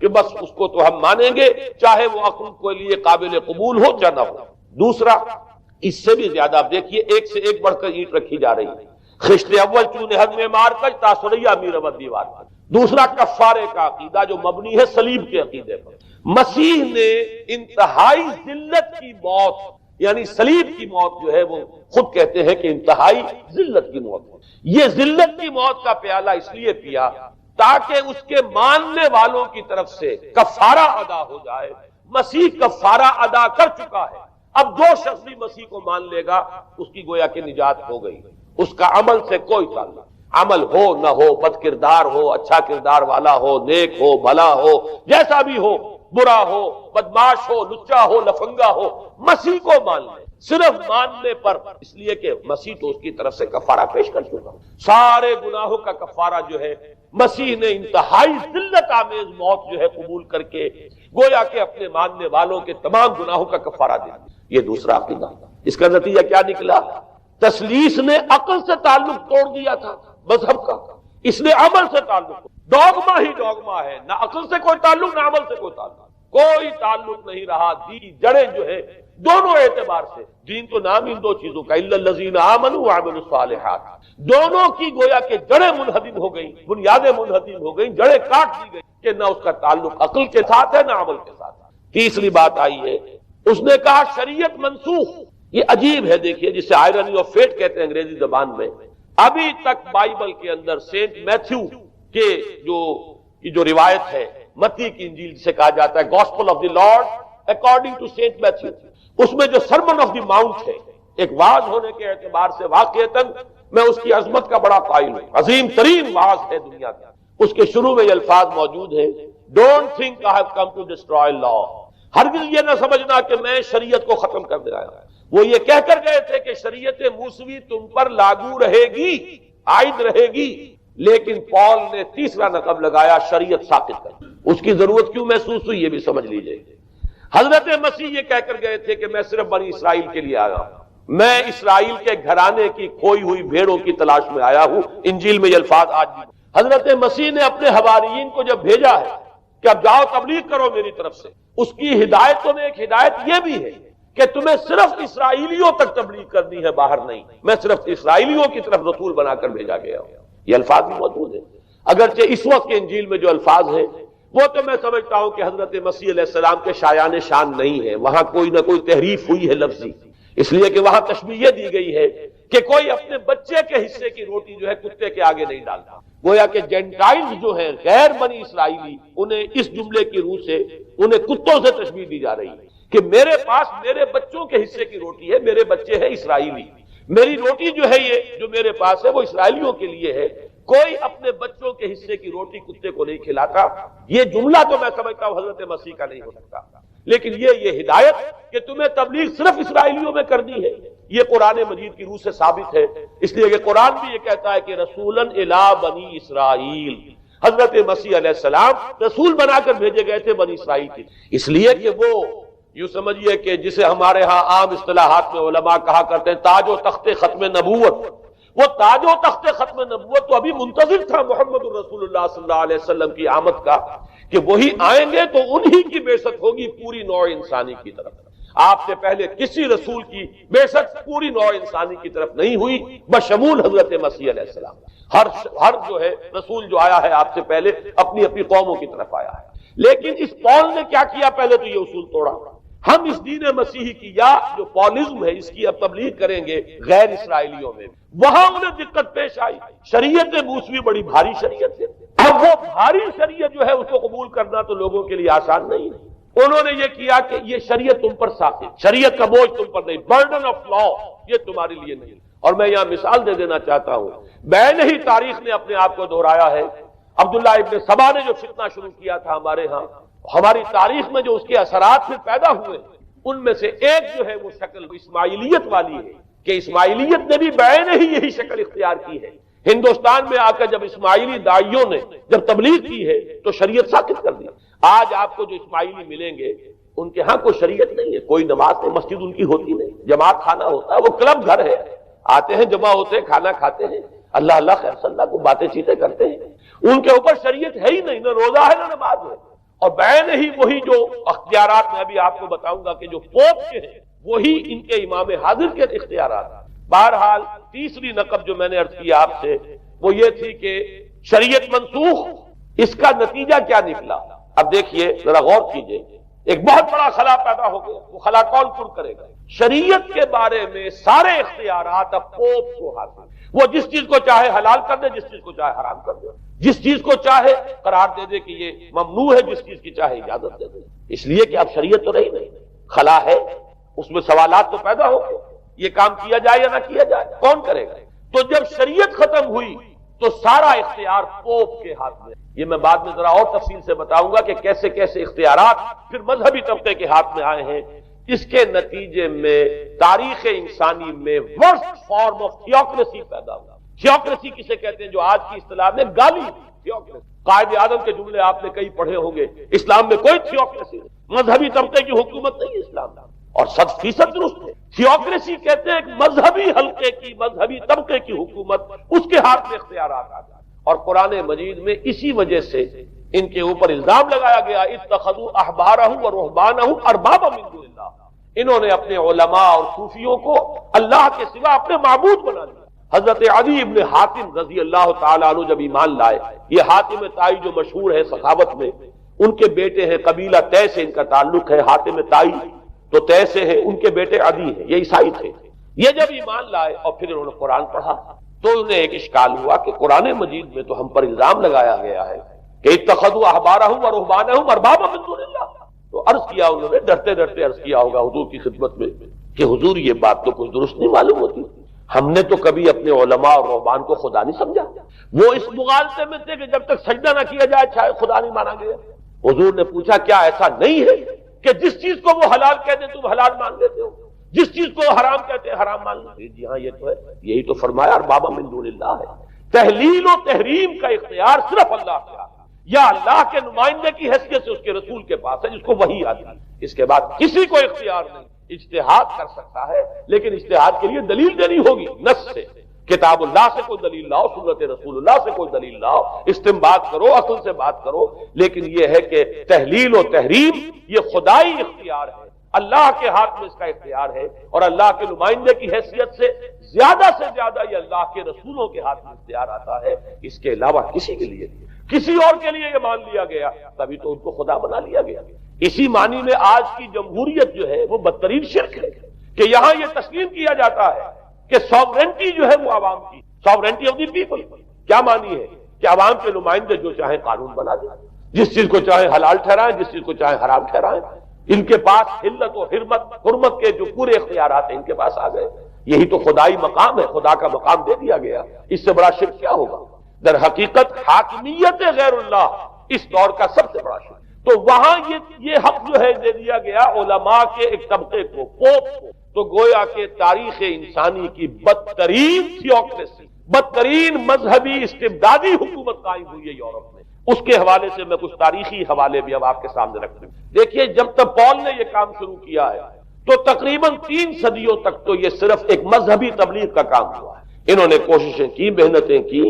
کہ بس اس کو تو ہم مانیں گے چاہے وہ عقل کے لیے قابل قبول ہو یا نہ ہو۔ دوسرا، اس سے بھی زیادہ آپ دیکھیے ایک سے ایک بڑھ کر اینٹ رکھی جا رہی ہے۔ خشت اول چون حد میں مار کر تاثریہ میرا دیوار پر۔ دوسرا، کفارے کا عقیدہ جو مبنی ہے صلیب کے عقیدے پر۔ مسیح نے انتہائی ذلت کی موت، یعنی صلیب کی موت جو ہے وہ خود کہتے ہیں کہ انتہائی ذلت کی موت ہے۔ یہ ذلت کی موت کا پیالہ اس لیے پیا تاکہ اس کے ماننے والوں کی طرف سے کفارہ ادا ہو جائے۔ مسیح کفارہ ادا کر چکا ہے، اب جو شخص بھی مسیح کو مان لے گا اس کی گویا کہ نجات ہو گئی، اس کا عمل سے کوئی تعلق، عمل ہو نہ ہو، بد کردار ہو، اچھا کردار والا ہو، نیک ہو، بھلا ہو، جیسا بھی ہو، برا ہو، بدماش ہو، لچا ہو، لفنگا ہو، مسیح کو مان لے، صرف ماننے پر، اس لیے کہ مسیح تو اس کی طرف سے کفارہ پیش کر چکا۔ سارے گناہوں کا کفارہ جو ہے مسیح نے انتہائی ذلت آمیز موت جو ہے قبول کر کے گویا کہ اپنے ماننے والوں کے تمام گناہوں کا کفارہ دے دیا۔ یہ دوسرا عقیدہ۔ اس کا نتیجہ کیا نکلا؟ تسلیس نے عقل سے تعلق توڑ دیا تھا مذہب کا، اس نے عمل سے تعلق، ڈوگما ہی ڈوگما ہے، نہ عقل سے کوئی تعلق نہ عمل سے کوئی تعلق نہیں رہا۔ دین جڑیں جو ہے دونوں اعتبار سے، دین تو نام ان دو چیزوں کا، الا الذین آمنوا وعملوا الصالحات، دونوں کی گویا کہ جڑیں منہدم ہو گئیں، بنیادیں منہدم ہو گئیں، جڑیں کاٹ دی گئی کہ نہ اس کا تعلق عقل کے ساتھ ہے نہ عمل کے ساتھ۔ تیسری بات آئی ہے، اس نے کہا شریعت منسوخ۔ یہ عجیب ہے، دیکھیے جسے آئرنی آف فیٹ کہتے ہیں انگریزی زبان میں۔ ابھی تک بائبل کے اندر سینٹ میتھیو کے جو روایت ہے، متی کی انجیل جسے کہا جاتا ہے، gospel of the Lord according to Saint Matthew, اس میں جو سرمن آف دی ماؤنٹ ہے، ایک وعظ ہونے کے اعتبار سے واقعتاً میں اس کی عظمت کا بڑا قائل ہوں، عظیم ترین وعظ ہے دنیا کا۔ اس کے شروع میں یہ الفاظ موجود ہیں، don't think I have come to destroy law, ہرگز یہ نہ سمجھنا کہ میں شریعت کو ختم کر دے آیا۔ وہ یہ کہہ کر گئے تھے کہ شریعت موسوی تم پر لاگو رہے گی، عائد رہے گی، لیکن پال نے تیسرا نقب لگایا شریعت ساقط کر۔ اس کی ضرورت کیوں محسوس ہوئی یہ بھی سمجھ لیجئے۔ حضرت مسیح یہ کہہ کر گئے تھے کہ میں صرف بنی اسرائیل کے لیے آیا ہوں، میں اسرائیل کے گھرانے کی کھوئی ہوئی بھیڑوں کی تلاش میں آیا ہوں۔ انجیل میں یہ الفاظ آج بھی حضرت مسیح نے اپنے حواریین کو جب بھیجا ہے کہ اب جاؤ تبلیغ کرو میری طرف سے، اس کی ہدایتوں میں ایک ہدایت یہ بھی ہے کہ تمہیں صرف اسرائیلیوں تک تبلیغ کرنی ہے، باہر نہیں، میں صرف اسرائیلیوں کی طرف رسول بنا کر بھیجا گیا ہوں۔ یہ الفاظ بھی موجود ہیں، اگرچہ اس وقت کے انجیل میں جو الفاظ ہیں وہ تو میں سمجھتا ہوں کہ حضرت مسیح علیہ السلام کے شایان شان نہیں ہے، وہاں کوئی نہ کوئی تحریف ہوئی ہے لفظی، اس لیے کہ وہاں تشبیہ یہ دی گئی ہے کہ کوئی اپنے بچے کے حصے کی روٹی جو ہے کتے کے آگے نہیں ڈالتا. گویا کہ جینٹائلز جو ہیں غیر بنی اسرائیلی، انہیں اس جملے کی روح سے انہیں کتوں سے تشبیہ دی جا رہی ہے کہ میرے پاس میرے بچوں کے حصے کی روٹی ہے، میرے بچے ہیں اسرائیلی، میری روٹی جو ہے یہ جو میرے پاس ہے وہ اسرائیلیوں کے لیے ہے. کوئی اپنے بچوں کے حصے کی روٹی کتے کو نہیں کھلاتا. یہ جملہ تو میں سمجھتا ہوں حضرت مسیح کا نہیں ہو سکتا، لیکن یہ ہدایت کہ تمہیں تبلیغ صرف اسرائیلیوں میں کرنی ہے، یہ قرآن مجید کی روح سے ثابت ہے. اس لیے کہ قرآن بھی یہ کہتا ہے کہ رسولاً الی بنی اسرائیل، حضرت مسیح علیہ السلام رسول بنا کر بھیجے گئے تھے بنی اسرائیل کی. اس لیے کہ وہ یوں سمجھیے کہ جسے ہمارے ہاں عام اصطلاحات میں علماء کہا کرتے ہیں تاج و تخت ختم نبوت، وہ تاج و تخت ختم نبوت تو ابھی منتظر تھا محمد الرسول اللہ صلی اللہ علیہ وسلم کی آمد کا، کہ وہی آئیں گے تو انہی کی بعثت ہوگی پوری نوع انسانی کی طرف. آپ سے پہلے کسی رسول کی بعثت پوری نوع انسانی کی طرف نہیں ہوئی بشمول حضرت مسیح علیہ السلام. ہر جو ہے رسول جو آیا ہے آپ سے پہلے اپنی اپنی قوموں کی طرف آیا ہے. لیکن اس پول نے کیا کیا؟ پہلے تو یہ اصول توڑا. ہم اس دین مسیحی کی یا جو پولزم ہے اس کی اب تبلیغ کریں گے غیر اسرائیلیوں میں. وہاں انہیں دقت پیش آئی. شریعت موسوی بڑی بھاری شریعت ہے. اب وہ بھاری شریعت جو ہے اس کو قبول کرنا تو لوگوں کے لیے آسان نہیں ہے. انہوں نے یہ کیا کہ یہ شریعت تم پر ثابت، شریعت کا بوجھ تم پر نہیں، برڈن آف لا یہ تمہارے لیے نہیں. اور میں یہاں مثال دے دینا چاہتا ہوں، بین ہی تاریخ نے اپنے آپ کو دہرایا ہے. عبداللہ ابن سبا نے جو فتنہ شروع کیا تھا ہمارے ہاں، ہماری تاریخ میں جو اس کے اثرات پھر پیدا ہوئے ان میں سے ایک جو ہے وہ شکل اسماعیلیت والی ہے کہ اسماعیلیت نے بھی بین ہی یہی شکل اختیار کی ہے. ہندوستان میں آ کر جب اسماعیلی داعیوں نے جب تبلیغ کی ہے تو شریعت ساقط کر دی. آج آپ کو جو اسماعیلی ملیں گے ان کے ہاں کوئی شریعت نہیں ہے، کوئی نماز نہیں، مسجد ان کی ہوتی نہیں، جماعت خانہ ہوتا ہے، وہ کلب گھر ہے، آتے ہیں جمع ہوتے ہیں کھانا کھاتے ہیں، اللہ اللہ خیر صلی اللہ کو باتیں چیتیں کرتے ہیں. ان کے اوپر شریعت ہے ہی نہیں، نہ روزہ ہے نہ نماز ہے. اور بین ہی وہی جو اختیارات میں ابھی آپ کو بتاؤں گا کہ جو پوپ کے ہیں وہی ان کے امام حاضر کے اختیارات. بہرحال تیسری نقب جو میں نے عرض کیا آپ سے وہ یہ تھی کہ شریعت منسوخ، اس کا نتیجہ کیا نکلا؟ اب دیکھیے ذرا غور کیجئے، ایک بہت بڑا خلا پیدا ہو گیا. وہ خلا کون پر کرے گا؟ شریعت کے بارے میں سارے اختیارات اب پوپ کو حاصل. وہ جس چیز کو چاہے حلال کر دے، جس چیز کو چاہے حرام کر دے، جس چیز کو چاہے قرار دے دے کہ یہ ممنوع ہے، جس چیز کی چاہے اجازت دے دے. اس لیے کہ اب شریعت تو رہی نہیں، خلا ہے، اس میں سوالات تو پیدا ہو گئے. یہ کام کیا جائے یا نہ کیا جائے، کون کرے گا؟ تو جب شریعت ختم ہوئی تو سارا اختیار پوپ کے ہاتھ میں. یہ میں بعد میں ذرا اور تفصیل سے بتاؤں گا کہ کیسے کیسے اختیارات پھر مذہبی طبقے کے ہاتھ میں آئے ہیں. اس کے نتیجے میں تاریخ انسانی میں ورسٹ فارم آف تھیوکریسی پیدا ہوا. تھیوکریسی کسے کہتے ہیں؟ جو آج کی اصطلاح میں گالی تھیوکریسی. قائد اعظم کے جملے آپ نے کئی پڑھے ہوں گے. اسلام میں کوئی تھیوکریسی نہیں، مذہبی طبقے کی حکومت نہیں ہے اسلام میں، اور 100% درست ہے. تھیوکریسی کہتے ہیں ایک مذہبی حلقے کی، مذہبی طبقے کی حکومت، اس کے ہاتھ میں اختیارات آ جائے. اور قرآن مجید میں اسی وجہ سے ان کے اوپر الزام لگایا گیا اتخذوا احبارهم ورهبانهم اربابا من دون اللہ. انہوں نے اپنے علماء اور صوفیوں کو اللہ کے سوا اپنے معبود بنا لیا. حضرت عدی ابن حاتم رضی اللہ تعالیٰ عنہ جب ایمان لائے، یہ حاتم طائی جو مشہور ہے سخاوت میں، ان کے بیٹے ہیں، قبیلہ طے سے ان کا تعلق ہے. حاتم طائی تو طے سے ہے، ان کے بیٹے عدی ہیں، یہ عیسائی تھے. یہ جب ایمان لائے اور پھر انہوں نے قرآن پڑھا تو انہیں ایک اشکال ہوا کہ قرآن مجید میں تو ہم پر الزام لگایا گیا ہے کہ اتخذوا احبارهم ورهبانهم اربابا من دون اللہ. تو عرض کیا انہوں نے، ڈرتے ڈرتے عرض کیا ہوگا حضور کی خدمت میں کہ حضور یہ بات تو کچھ درست نہیں معلوم ہوتی، ہم نے تو کبھی اپنے علماء اور رہبان کو خدا نہیں سمجھا. وہ اس مغالطے میں تھے کہ جب تک سجدہ نہ کیا جائے چاہے خدا نہیں مانا گیا. حضور نے پوچھا کیا ایسا نہیں ہے کہ جس چیز کو وہ حلال کہتے تم حلال مان لیتے ہو، جس چیز کو حرام کہتے ہیں حرام مان لیتے؟ جی ہاں یہ تو ہے. یہی تو فرمایا اربابا من دون اللہ ہے. تحلیل و تحریم کا اختیار صرف اللہ کے ہاتھ یا اللہ کے نمائندے کی حیثیت سے اس کے رسول کے پاس ہے جس کو وحی آتی ہے. اس کے بعد کسی کو اختیار نہیں. اجتہاد کر سکتا ہے لیکن اجتہاد کے لیے دلیل دینی ہوگی نص سے. کتاب اللہ سے کوئی دلیل لاؤ، سنت رسول اللہ سے کوئی دلیل لاؤ، استنباط کرو، عقل سے بات کرو. لیکن یہ ہے کہ تحلیل و تحریم یہ خدائی اختیار ہے، اللہ کے ہاتھ میں اس کا اختیار ہے. اور اللہ کے نمائندے کی حیثیت سے زیادہ یہ اللہ کے رسولوں کے ہاتھ میں اختیار آتا ہے. اس کے علاوہ کسی کے لیے نہیں. کسی اور کے لیے یہ مان لیا گیا تبھی تو ان کو خدا بنا لیا گیا. اسی معنی میں آج کی جمہوریت جو ہے وہ بدترین شرک ہے کہ یہاں یہ تسلیم کیا جاتا ہے کہ سوورنٹی جو ہے وہ عوام کی، سوورنٹی آف دی پیپل کیا مانی ہے کہ عوام کے نمائندے جو چاہیں قانون بنا دیں، جس چیز کو چاہیں حلال ٹھہرائیں، جس چیز کو چاہیں حرام ٹھہرائیں، ان کے پاس حلت و حرمت کے جو پورے اختیارات ہیں ان کے پاس آ گئے۔ یہی تو خدائی مقام ہے، خدا کا مقام دے دیا گیا، اس سے بڑا شرک کیا ہوگا؟ در حقیقت حاکمیت غیر اللہ اس دور کا سب سے بڑا شرک۔ تو وہاں یہ حق جو ہے دے دیا گیا علماء کے ایک طبقے کو، پوپ کو، تو گویا کہ تاریخ انسانی کی بدترین تھیوکریسی، بدترین مذہبی استبدادی حکومت قائم ہوئی ہے یورپ میں۔ اس کے حوالے سے میں کچھ تاریخی حوالے بھی اب آپ کے سامنے رکھ دوں۔ دیکھیے جب تک پال نے یہ کام شروع کیا ہے تو تقریباً 3 صدیوں تک تو یہ صرف ایک مذہبی تبلیغ کا کام ہوا ہے۔ انہوں نے کوششیں کی، محنتیں کی،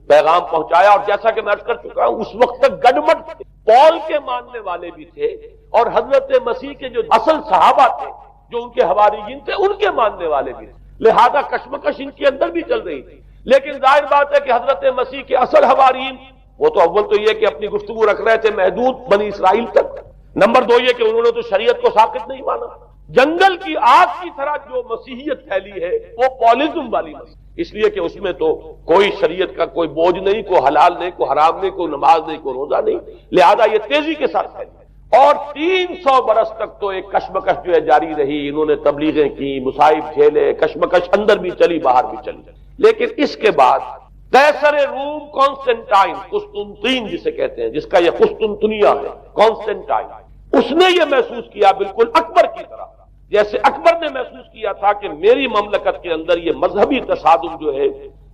پیغام پہنچایا، اور جیسا کہ میں عرض کر چکا ہوں اس وقت تک گڈمٹ تھے، پال کے ماننے والے بھی تھے اور حضرت مسیح کے جو اصل صحابہ تھے جو ان کے حواریین تھے ان کے ماننے والے بھی تھے، لہذا کشمکش ان کے اندر بھی چل رہی تھی۔ لیکن ظاہر بات ہے کہ حضرت مسیح کے اصل حواریین وہ تو اول تو یہ کہ اپنی گفتگو رکھ رہے تھے محدود بنی اسرائیل تک، نمبر 2 یہ کہ انہوں نے تو شریعت کو ساقط نہیں مانا۔ جنگل کی آگ کی طرح جو مسیحیت پھیلی ہے وہ پالزم والی مسیح، اس لیے کہ اس میں تو کوئی شریعت کا کوئی بوجھ نہیں، کوئی حلال نہیں، کوئی حرام نہیں، کوئی نماز نہیں، کوئی روزہ نہیں، لہذا یہ تیزی کے ساتھ پھیلی اور 300 برس تک تو ایک کشمکش جو ہے جاری رہی۔ انہوں نے تبلیغیں کی، مصائب جھیلے، کشمکش اندر بھی چلی باہر بھی چلی، لیکن اس کے بعد قیصر روم کانسٹنٹائن، قسطنطین جسے کہتے ہیں، جس کا یہ قسطنطنیہ ہے، کانسٹنٹائن، اس نے یہ محسوس کیا بالکل اکبر کی طرح، جیسے اکبر نے محسوس کیا تھا کہ میری مملکت کے اندر یہ مذہبی تصادم جو ہے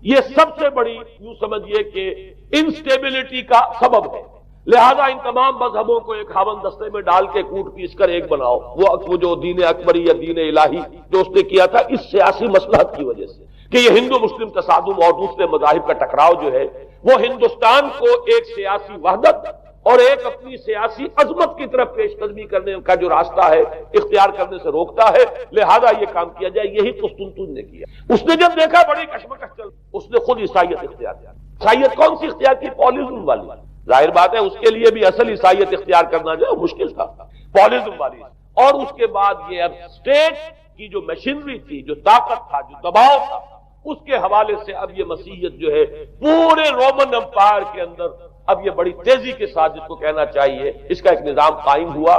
یہ سب سے بڑی یوں سمجھیے کہ انسٹیبلٹی کا سبب ہے، لہذا ان تمام مذہبوں کو ایک ہاون دستے میں ڈال کے کوٹ پیس کر ایک بناؤ۔ وہ جو دین اکبری یا دین الہی جو اس نے کیا تھا اس سیاسی مصلحت کی وجہ سے کہ یہ ہندو مسلم تصادم اور دوسرے مذاہب کا ٹکراؤ جو ہے وہ ہندوستان کو ایک سیاسی وحدت اور ایک اپنی سیاسی عظمت کی طرف پیش قدمی کرنے کا جو راستہ ہے اختیار کرنے سے روکتا ہے، لہذا یہ کام کیا جائے۔ یہی قسطنطین نے کیا۔ اس نے جب دیکھا بڑی کشمکش چل، اس نے خود عیسائیت اختیار کیا۔ عیسائیت کون سی اختیار کی؟ پالزم والی۔ ظاہر بات ہے اس کے لیے بھی اصل عیسائیت اختیار کرنا جو ہے مشکل تھا، پالزم والی۔ اور اس کے بعد یہ اب اسٹیٹ کی جو مشینری تھی، جو طاقت تھا، جو دباؤ تھا، اس کے حوالے سے اب یہ مسیحیت جو ہے پورے رومن امپائر کے اندر اب یہ بڑی تیزی کے ساتھ جس کو کہنا چاہیے اس کا ایک نظام قائم ہوا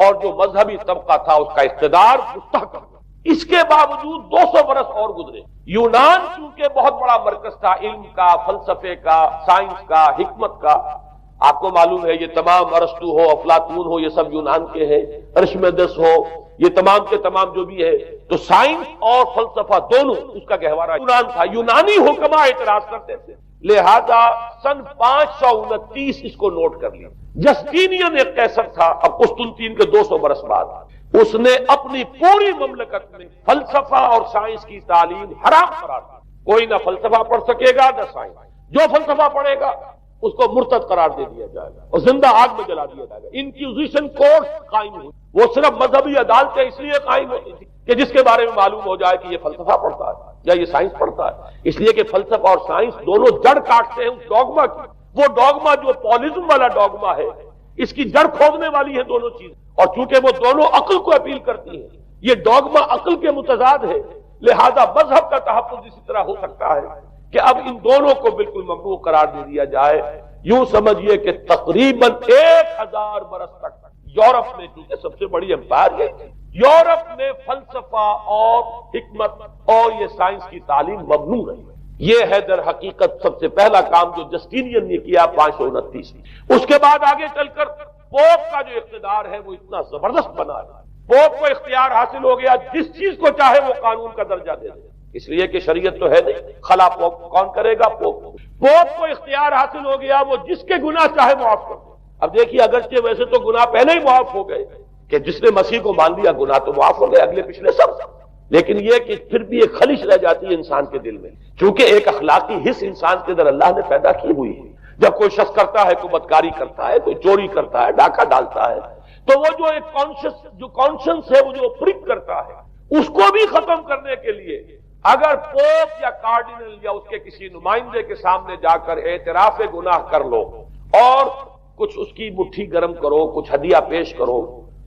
اور جو مذہبی طبقہ تھا اس کا اقتدار مستحکم ہوا۔ اس کے باوجود 200 برس اور گزرے۔ یونان چونکہ بہت بڑا مرکز تھا علم کا، فلسفے کا، سائنس کا، حکمت کا، آپ کو معلوم ہے یہ تمام ارسطو ہو، افلاطون ہو، یہ سب یونان کے ہیں، ارشمیدس ہو، یہ تمام کے تمام جو بھی ہے، تو سائنس اور فلسفہ دونوں اس کا گہوارہ یونان تھا۔ یونانی حکماء اعتراض کرتے تھے، لہذا سن 529 اس کو نوٹ کر لیا۔ جسٹینین ایک قیصر تھا، اب قسطنطین کے 200 برس بعد اس نے اپنی پوری مملکت میں فلسفہ اور سائنس کی تعلیم حرام قرار دی۔ کوئی نہ فلسفہ پڑھ سکے گا نہ سائنس، جو فلسفہ پڑھے گا اس کو مرتد قرار دے دیا جائے گا اور زندہ آگ میں جلا دیا جائے گا۔ انکوزیشن کورٹ قائم ہوئی، وہ صرف مذہبی عدالتیں اس لیے قائم ہوتی تھی کہ جس کے بارے میں معلوم ہو جائے کہ یہ فلسفہ پڑھتا ہے یا یہ سائنس پڑھتا ہے، اس لیے کہ فلسفہ اور سائنس دونوں جڑ کاٹتے ہیں اس ڈوگما کی۔ وہ ڈوگما جو پالزم والا ڈوگما ہے اس کی جڑ کھودنے والی ہے دونوں چیزیں، اور چونکہ وہ دونوں عقل کو اپیل کرتی ہیں، یہ ڈوگما عقل کے متضاد ہے، لہذا مذہب کا تحفظ اسی طرح ہو سکتا ہے کہ اب ان دونوں کو بالکل ممنوع قرار دے دیا جائے۔ یوں سمجھیے کہ تقریباً 1000 برس تک یورپ میں، چونکہ سب سے بڑی امپائر ہے، یورپ میں فلسفہ اور حکمت اور یہ سائنس کی تعلیم ممنوع رہی۔ یہ ہے در حقیقت سب سے پہلا کام جو جسٹینین نے کیا 529 میں۔ اس کے بعد آگے چل کر پوپ کا جو اقتدار ہے وہ اتنا زبردست بنا ہے، پوپ کو اختیار حاصل ہو گیا جس چیز کو چاہے وہ قانون کا درجہ دے دے، اس لیے کہ شریعت تو ہے نہیں، خلا پوپ کون کرے گا؟ پوپ کو اختیار حاصل ہو گیا، وہ جس کے گناہ چاہے معاف کر دے۔ اب دیکھیے اگرچہ ویسے تو گناہ پہلے ہی معاف ہو گئے کہ جس نے مسیح کو مان لیا گناہ تو معاف ہو گئے اگلے پچھلے سب، لیکن یہ کہ پھر بھی ایک خلش رہ جاتی ہے انسان کے دل میں، چونکہ ایک اخلاقی حص انسان کے اندر اللہ نے پیدا کی ہوئی ہے۔ جب کوئی شخص کرتا ہے، کوئی بدکاری کرتا ہے، کوئی چوری کرتا ہے، ڈاکہ ڈالتا ہے، تو وہ جو ایک کانشنس ہے وہ جو پرک کرتا ہے، اس کو بھی ختم کرنے کے لیے اگر پوپ یا کارڈینل یا اس کے کسی نمائندے کے سامنے جا کر اعتراف گناہ کر لو اور کچھ اس کی مٹھی گرم کرو، کچھ ہدیہ پیش کرو،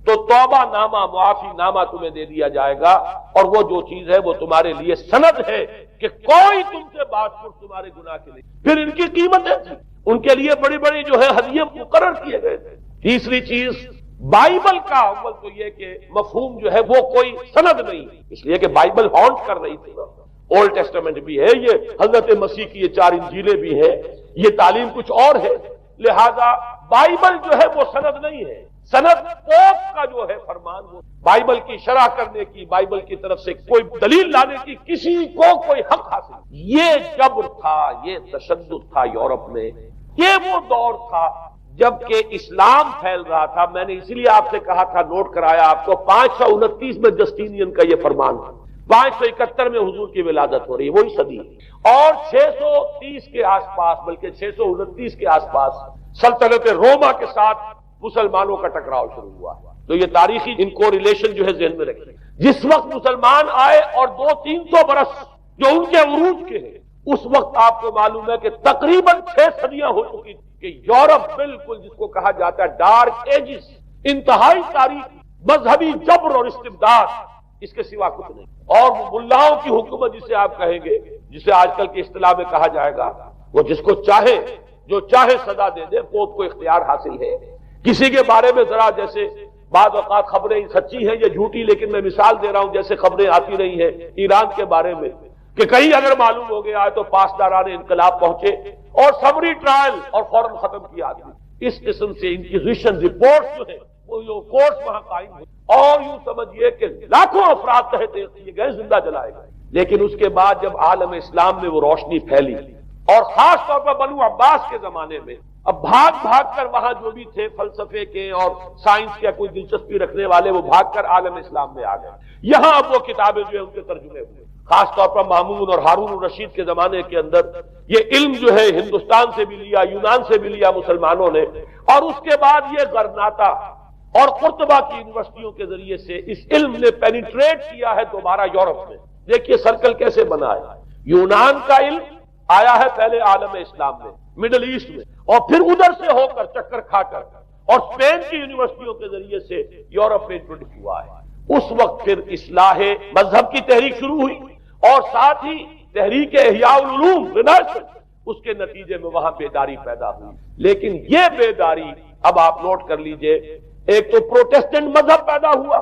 تو توبہ نامہ معافی نامہ تمہیں دے دیا جائے گا، اور وہ جو چیز ہے وہ تمہارے لیے سند ہے کہ کوئی تم سے بات پر تمہارے گناہ کے نہیں۔ پھر ان کی قیمتیں تھیں، ان کے لیے بڑی بڑی جو ہے ہدیے مقرر کیے گئے تھے۔ تیسری چیز بائبل کا اول تو یہ کہ مفہوم جو ہے وہ کوئی سند نہیں، اس لیے کہ بائبل ہانٹ کر رہی تھی نا، اولڈ ٹیسٹامنٹ بھی ہے، یہ حضرت مسیح کی یہ 4 انجیلیں بھی ہیں، یہ تعلیم کچھ اور ہے، لہذا بائبل جو ہے وہ سند نہیں ہے۔ سند پوپ کا جو ہے فرمان، وہ بائبل کی شرح کرنے کی، بائبل کی طرف سے کوئی دلیل لانے کی کسی کو کوئی حق حاصل نہیں۔ یہ جبر تھا، یہ تشدد تھا یورپ میں، یہ وہ دور تھا جبکہ اسلام پھیل رہا تھا۔ میں نے اسی لیے آپ سے کہا تھا، نوٹ کرایا آپ کو، 529 میں جسٹینین کا یہ فرمان تھا، 571 میں حضور کی ولادت ہو رہی ہے، وہی صدی ہے، اور 630 کے آس پاس، بلکہ 629 کے آس پاس سلطنت روما کے ساتھ مسلمانوں کا ٹکراؤ شروع ہوا۔ تو یہ تاریخی ان کو ریلیشن جو ہے ذہن میں رکھیں۔ جس وقت مسلمان آئے اور 200-300 برس جو ان کے عروج کے ہیں، اس وقت آپ کو معلوم ہے کہ تقریباً 6 صدیاں ہو چکی کہ یورپ بالکل جس کو کہا جاتا ہے ڈارک ایجز، انتہائی تاریخ، مذہبی جبر اور استبداد، اس کے سوا کچھ نہیں۔ اور ملاؤں کی حکومت جسے آپ کہیں گے، جسے آج کل کی اصطلاح میں کہا جائے گا، وہ جس کو چاہے جو چاہے سزا دے دے، پوپ کو اختیار حاصل ہے۔ کسی کے بارے میں ذرا جیسے بعض اوقات خبریں سچی ہیں یا جھوٹی، لیکن میں مثال دے رہا ہوں جیسے خبریں آتی رہی ہیں ایران کے بارے میں کہ کہیں اگر معلوم ہو گیا ہے تو پاسداران انقلاب پہنچے اور سمری ٹرائل اور فوراً ختم کیا آدمی۔ اس قسم سے انکوزیشن رپورٹ جو ہے وہ کورٹس وہاں قائم ہوئی، اور یوں سمجھیے کہ لاکھوں افراد تحت کیے گئے، زندہ جلائے گئے۔ لیکن اس کے بعد جب عالم اسلام میں وہ روشنی پھیلی، اور خاص طور پر بنو عباس کے زمانے میں، اب بھاگ بھاگ کر وہاں جو بھی تھے فلسفے کے اور سائنس کے کوئی دلچسپی رکھنے والے، وہ بھاگ کر عالم اسلام میں آ گئے۔ یہاں اب وہ کتابیں جو ہے ان کے ترجمے ہوئے، خاص طور پر مامون اور ہارون الرشید کے زمانے کے اندر یہ علم جو ہے ہندوستان سے بھی لیا، یونان سے بھی لیا مسلمانوں نے، اور اس کے بعد یہ غرناطہ اور قرطبہ کی یونیورسٹیوں کے ذریعے سے اس علم نے پینیٹریٹ کیا ہے دوبارہ یورپ میں۔ دیکھیے سرکل کیسے بنا ہے، یونان کا علم آیا ہے پہلے عالم اسلام میں، مڈل ایسٹ میں، اور پھر ادھر سے ہو کر چکر کھا کر اور اسپین کی یونیورسٹیوں کے ذریعے سے یورپ میں انٹروڈیوس ہوا ہے۔ اس وقت پھر اصلاح مذہب کی تحریک شروع ہوئی، اور ساتھ ہی تحریک احیاء العلوم رینیسنس، اس کے نتیجے میں وہاں بیداری پیدا ہوئی۔ لیکن یہ بیداری اب آپ نوٹ کر لیجئے، ایک تو پروٹیسٹنٹ مذہب پیدا ہوا،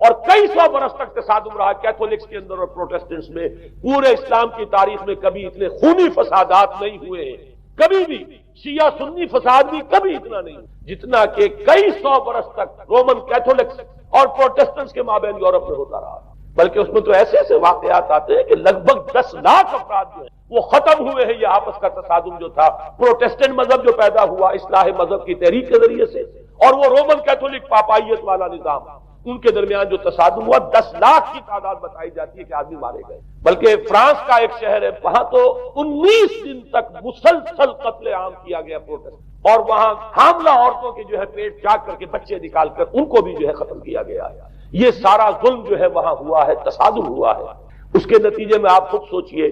اور کئی سو برس تک تصادم رہا کیتھولکس کے اندر اور پروٹیسٹنٹس میں۔ پورے اسلام کی تاریخ میں کبھی اتنے خونی فسادات نہیں ہوئے ہیں، کبھی بھی شیعہ سنی فساد بھی کبھی اتنا نہیں جتنا کہ کئی سو برس تک رومن کیتھولکس اور پروٹیسٹنٹس کے مابین یورپ میں ہوتا رہا۔ بلکہ اس میں تو ایسے ایسے واقعات آتے ہیں کہ لگ بھگ 10 لاکھ افراد جو ہیں وہ ختم ہوئے ہیں۔ یہ آپس کا تصادم جو تھا، پروٹیسٹنٹ مذہب جو پیدا ہوا اصلاح مذہب کی تحریک کے ذریعے سے، اور وہ رومن کیتھولک پاپائیت والا نظام، ان کے درمیان جو تصادم ہوا، 10 لاکھ کی تعداد بتائی جاتی ہے کہ آدمی مارے گئے۔ بلکہ فرانس کا ایک شہر ہے، وہاں تو 19 دن تک مسلسل قتل عام کیا گیا پروٹیسٹ، اور وہاں حاملہ عورتوں کے جو ہے پیٹ چاک کر کے بچے نکال کر ان کو بھی جو ہے ختم کیا گیا۔ یہ سارا ظلم جو ہے وہاں ہوا ہے، تصادم ہوا ہے۔ اس کے نتیجے میں آپ خود سوچئے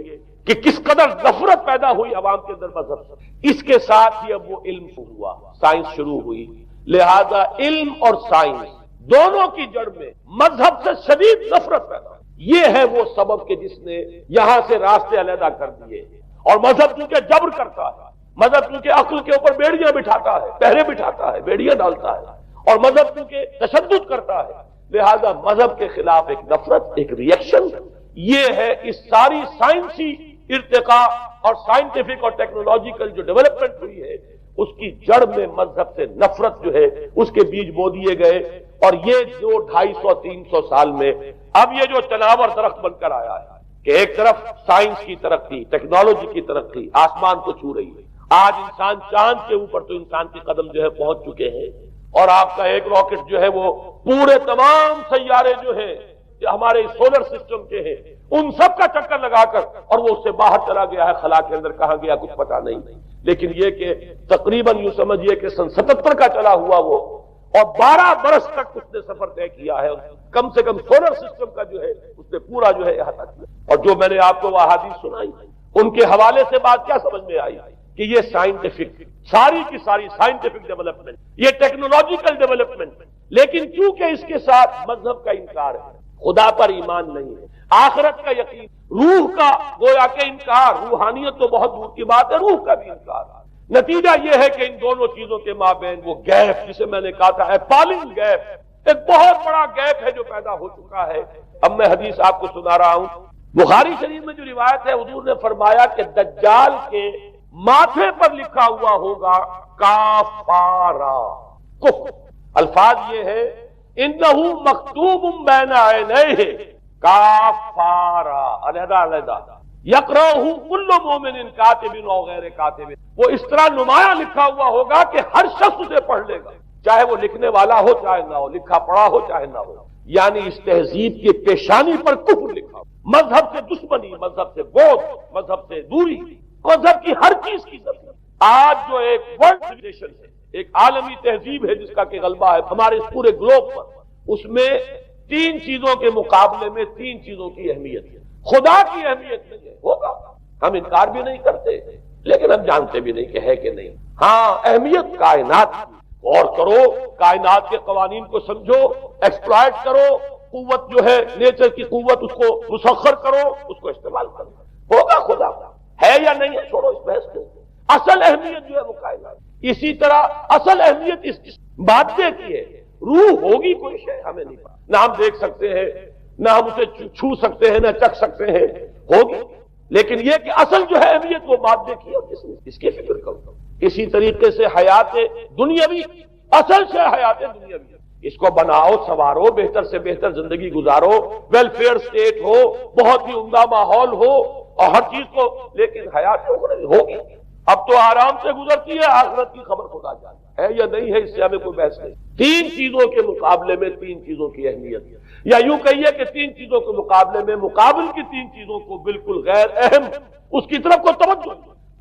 کہ کس قدر نفرت پیدا ہوئی عوام کے اندر مذہب سے۔ اس کے ساتھ ہی اب وہ علم ہوا، سائنس شروع ہوئی، لہذا علم اور سائنس دونوں کی جڑ میں مذہب سے شدید نفرت پیدا ہوئی۔ یہ ہے وہ سبب کہ جس نے یہاں سے راستے علیحدہ کر دیے، اور مذہب کیونکہ جبر کرتا ہے، مذہب کیونکہ عقل کے اوپر بیڑیاں بٹھاتا ہے، پہرے بٹھاتا ہے، بیڑیاں ڈالتا ہے، اور مذہب کیونکہ تشدد کرتا ہے، لہذا مذہب کے خلاف ایک نفرت، ایک ریئیکشن، یہ ہے اس ساری سائنسی ارتقاء اور سائنٹیفک اور ٹیکنالوجیکل جو ڈیولپمنٹ ہوئی ہے، اس کی جڑ میں مذہب سے نفرت جو ہے اس کے بیج بو دیے گئے۔ اور یہ جو 250-300 سال میں اب یہ جو چناور درخت بن کر آیا ہے کہ ایک طرف سائنس کی ترقی، ٹیکنالوجی کی ترقی آسمان کو چھو رہی ہے، آج انسان چاند کے اوپر تو انسان کے قدم جو ہے پہنچ چکے ہیں، اور آپ کا ایک راکٹ جو ہے وہ پورے تمام سیارے جو ہیں ہمارے سولر سسٹم کے ہیں ان سب کا چکر لگا کر، اور وہ اس سے باہر چلا گیا ہے، خلا کے اندر کہاں گیا کچھ پتا نہیں۔ لیکن یہ کہ تقریباً یوں سمجھیے کہ سن 77 کا چلا ہوا وہ، اور 12 برس تک اس نے سفر طے کیا ہے، کم سے کم سولر سسٹم کا جو ہے اس نے پورا جو ہے احاطہ کیا۔ اور جو میں نے آپ کو وہ احادیث سنائی، ان کے حوالے سے بات کیا سمجھ میں آئی کہ یہ سائنٹیفک، ساری کی ساری سائنٹیفک ڈیولپمنٹ، یہ ٹیکنالوجیکل ڈیولپمنٹ، لیکن چونکہ اس کے ساتھ مذہب کا انکار ہے، خدا پر ایمان نہیں ہے، آخرت کا یقین، روح کا گویا کہ انکار، روحانیت تو بہت دور کی بات ہے، روح کا بھی انکار، نتیجہ یہ ہے کہ ان دونوں چیزوں کے مابین وہ گیپ جسے میں نے کہا تھا ایپالنگ گیپ، ایک بہت بڑا گیپ ہے جو پیدا ہو چکا ہے۔ اب میں حدیث آپ کو سنا رہا ہوں، بخاری شریف میں جو روایت ہے، حضور نے فرمایا کہ دجال کے ماتھے پر لکھا ہوا ہوگا کافارا، کفر، الفاظ یہ ہے انہو مکتوب بین عینیہ کافارا، علیحدہ علیحدہ، یقرأہ کل مومن کاتب و غیر کاتب، وہ اس طرح نمایاں لکھا ہوا ہوگا کہ ہر شخص اسے پڑھ لے گا، چاہے وہ لکھنے والا ہو چاہے نہ ہو، لکھا پڑھا ہو چاہے نہ ہو، یعنی اس تہذیب کی پیشانی پر کفر لکھا ہو، مذہب سے دشمنی، مذہب سے بغض، مذہب سے دوری، مذہب کی ہر چیز کی ضرورت۔ آج جو ایک ورلڈ سویلائزیشن ہے، ایک عالمی تہذیب ہے جس کا کہ غلبہ ہے ہمارے اس پورے گلوب پر، اس میں تین چیزوں کے مقابلے میں تین چیزوں کی اہمیت ہے، خدا کی اہمیت نہیں ہے، ہوگا، ہم انکار بھی نہیں کرتے لیکن ہم جانتے بھی نہیں کہ ہے کہ نہیں، ہاں اہمیت کائنات کی، غور کرو، کائنات کے قوانین کو سمجھو، ایکسپلائٹ کرو، قوت جو ہے نیچر کی قوت اس کو مسخر کرو، اس کو استعمال کرو، ہوگا خدا ہے یا نہیں ہے، چھوڑو اس بحث کو، اصل اہمیت جو ہے وہ کائنات، اسی طرح اصل اہمیت اس مادے کی ہے، روح ہوگی کوئی شے ہمیں نہیں پتا، نہ ہم دیکھ سکتے ہیں، نہ ہم اسے چھو سکتے ہیں، نہ چکھ سکتے ہیں، ہوگی، لیکن یہ کہ اصل جو ہے اہمیت وہ مادے کی ہے، اس کی فکر کرو۔ اسی طریقے سے حیات دنیاوی، اصل سے حیات دنیاوی، اس کو بناؤ، سنوارو، بہتر سے بہتر زندگی گزارو، ویلفیئر سٹیٹ ہو، بہت ہی عمدہ ماحول ہو اور ہر چیز کو، لیکن حیات ہوگی، اب تو آرام سے گزرتی ہے، آخرت کی خبر خدا جانتا ہے یا نہیں ہے، اس سے ہمیں کوئی بحث نہیں۔ تین چیزوں کے مقابلے میں تین چیزوں کی اہمیت، یا یوں کہیے کہ تین چیزوں کے مقابلے میں مقابل کی تین چیزوں کو بالکل غیر اہم، اس کی طرف کو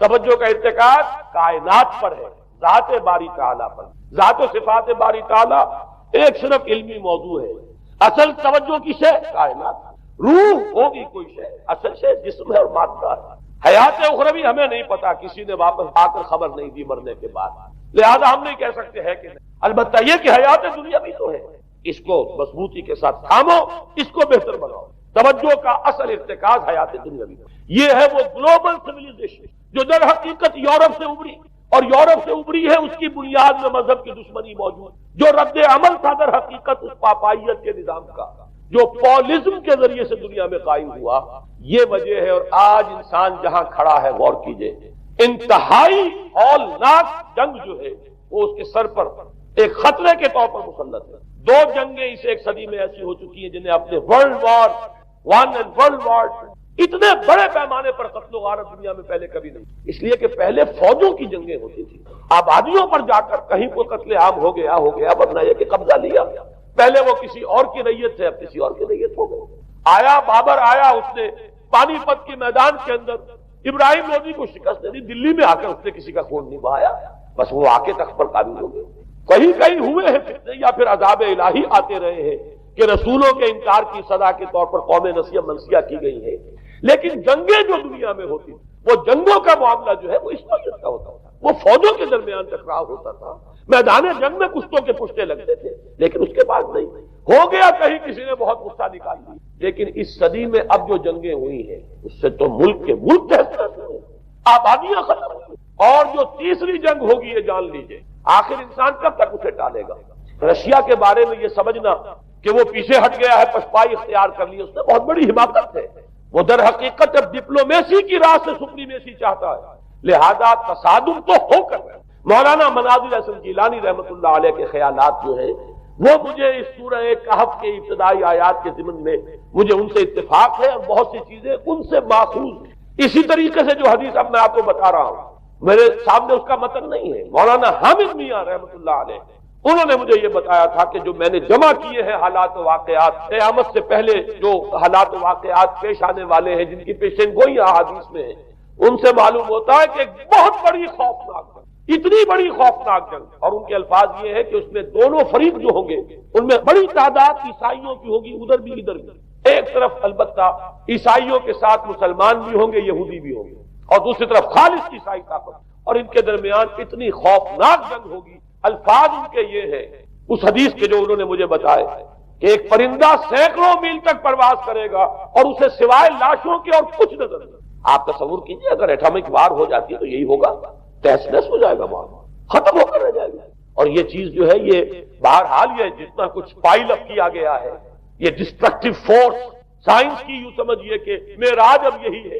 توجہ کا ارتکاز کائنات پر ہے، ذات باری تعالیٰ پر، ذات و صفات باری تعالیٰ ایک صرف علمی موضوع ہے، اصل توجہ کی شے کائنات، روح ہوگی کوئی شے، اصل شے جسم ہے اور مادہ ہے، حیات اخروی ہمیں نہیں پتا، کسی نے واپس آ کر خبر نہیں دی مرنے کے بعد، لہذا ہم نہیں کہہ سکتے ہے کہ نہیں، البتہ یہ کہ حیات دنیا بھی تو ہے، اس کو مضبوطی کے ساتھ تھامو، اس کو بہتر بناؤ، توجہ کا اصل ارتکاز حیات دنیاوی، یہ ہے وہ گلوبل سویلائزیشن جو در حقیقت یورپ سے ابری، اور یورپ سے ابری ہے، اس کی بنیاد میں مذہب کی دشمنی موجود، جو رد عمل تھا در حقیقت اس پاپائیت کے نظام کا، جو پولزم کے ذریعے سے دنیا میں قائم ہوا، یہ وجہ ہے۔ اور آج انسان جہاں کھڑا ہے، غور کیجئے، انتہائی ہولناک جنگ جو ہے وہ اس کے سر پر ایک خطرے کے طور پر مسلط ہے۔ دو جنگیں اس ایک صدی میں ایسی ہو چکی ہیں جنہیں اپنے ورلڈ وار 1 اور ورلڈ وار 2 اتنے بڑے پیمانے پر قتل و غارت دنیا میں پہلے کبھی نہیں، اس لیے کہ پہلے فوجوں کی جنگیں ہوتی تھی، آبادیوں پر جا کر کہیں کوئی قتل عام ہو گیا، ورنہ یہ کہ قبضہ لیا، پہلے وہ کسی اور کی ریت تھے، اب کسی اور کی ریت ہو گئی۔ آیا بابر آیا، اس نے پانی پت کے میدان کے اندر ابراہیم لودھی کو شکست دے دی، دلی میں آ کر اس نے کسی کا خون نہیں بہایا، بس وہ آ کے تخت پر قابل ہو گئے۔ کہیں کہیں ہوئے ہیں فتنے یا پھر عذاب الہی آتے رہے ہیں کہ رسولوں کے انکار کی سزا کے طور پر قوم نسیہ منسیہ کی گئی ہے، لیکن جنگیں جو دنیا میں ہوتی وہ جنگوں کا معاملہ جو ہے وہ اس نوعیت کا ہوتا تھا، وہ فوجوں کے درمیان ٹکراؤ ہوتا تھا، میدان جنگ میں کشتوں کے پشتے لگتے تھے، لیکن اس کے بعد نہیں ہو گیا، کہیں کسی نے بہت غصہ نکال دی، لیکن اس صدی میں اب جو جنگیں ہوئی ہیں اس سے تو ملک کے ملک تحت ہوئے، آبادیاں ختم ہوئی، اور جو تیسری جنگ ہوگی یہ جان لیجئے، آخر انسان کب تک اسے ٹالے گا؟ رشیا کے بارے میں یہ سمجھنا کہ وہ پیچھے ہٹ گیا ہے، پشپائی اختیار کر لی، اس نے بہت بڑی حماقت ہے، وہ در حقیقت اب ڈپلومیسی کی راہ سے سپریمیسی چاہتا ہے، لہذا تصادم تو ہو کر رہا ہے۔ مولانا مناظر حسن گیلانی رحمۃ اللہ علیہ کے خیالات جو ہیں وہ مجھے اس سورہ کہف کے ابتدائی آیات کے ضمن میں مجھے ان سے اتفاق ہے، اور بہت سی چیزیں ان سے ماخوذ ہیں۔ اسی طریقے سے جو حدیث اب میں آپ کو بتا رہا ہوں، میرے سامنے اس کا متن نہیں ہے، مولانا حامد میاں رحمۃ اللہ علیہ انہوں نے مجھے یہ بتایا تھا کہ جو میں نے جمع کیے ہیں حالات و واقعات، قیامت سے پہلے جو حالات و واقعات پیش آنے والے ہیں جن کی پیشین گوئی احادیث میں ہے، ان سے معلوم ہوتا ہے کہ ایک بہت بڑی خوفناک جنگ، اتنی بڑی خوفناک جنگ، اور ان کے الفاظ یہ ہے کہ اس میں دونوں فریق جو ہوں گے ان میں بڑی تعداد عیسائیوں کی ہوگی، ادھر بھی ادھر بھی، ایک طرف البتہ عیسائیوں کے ساتھ مسلمان بھی ہوں گے، یہودی بھی ہوں گے، اور دوسری طرف خالص عیسائی طاقت، اور ان کے درمیان اتنی خوفناک جنگ ہوگی۔ الفاظ ان کے یہ ہے اس حدیث کے جو انہوں نے مجھے بتائے کہ ایک پرندہ سینکڑوں میل تک پرواز کرے گا اور اسے سوائے لاشوں کے اور کچھ نظر نہیں۔ آپ تصور کیجئے اگر ایٹامک وار ہو جاتی ہے تو یہی ہوگا، تہس نہس ہو جائے گا، معاملہ ختم ہو کر رہ جائے گا۔ اور یہ چیز جو ہے یہ بہرحال یہ جتنا کچھ پائل اپ کیا گیا ہے، یہ ڈسٹرکٹیو فورس سائنس کی یوں سمجھیے کہ معراج اب یہی ہے۔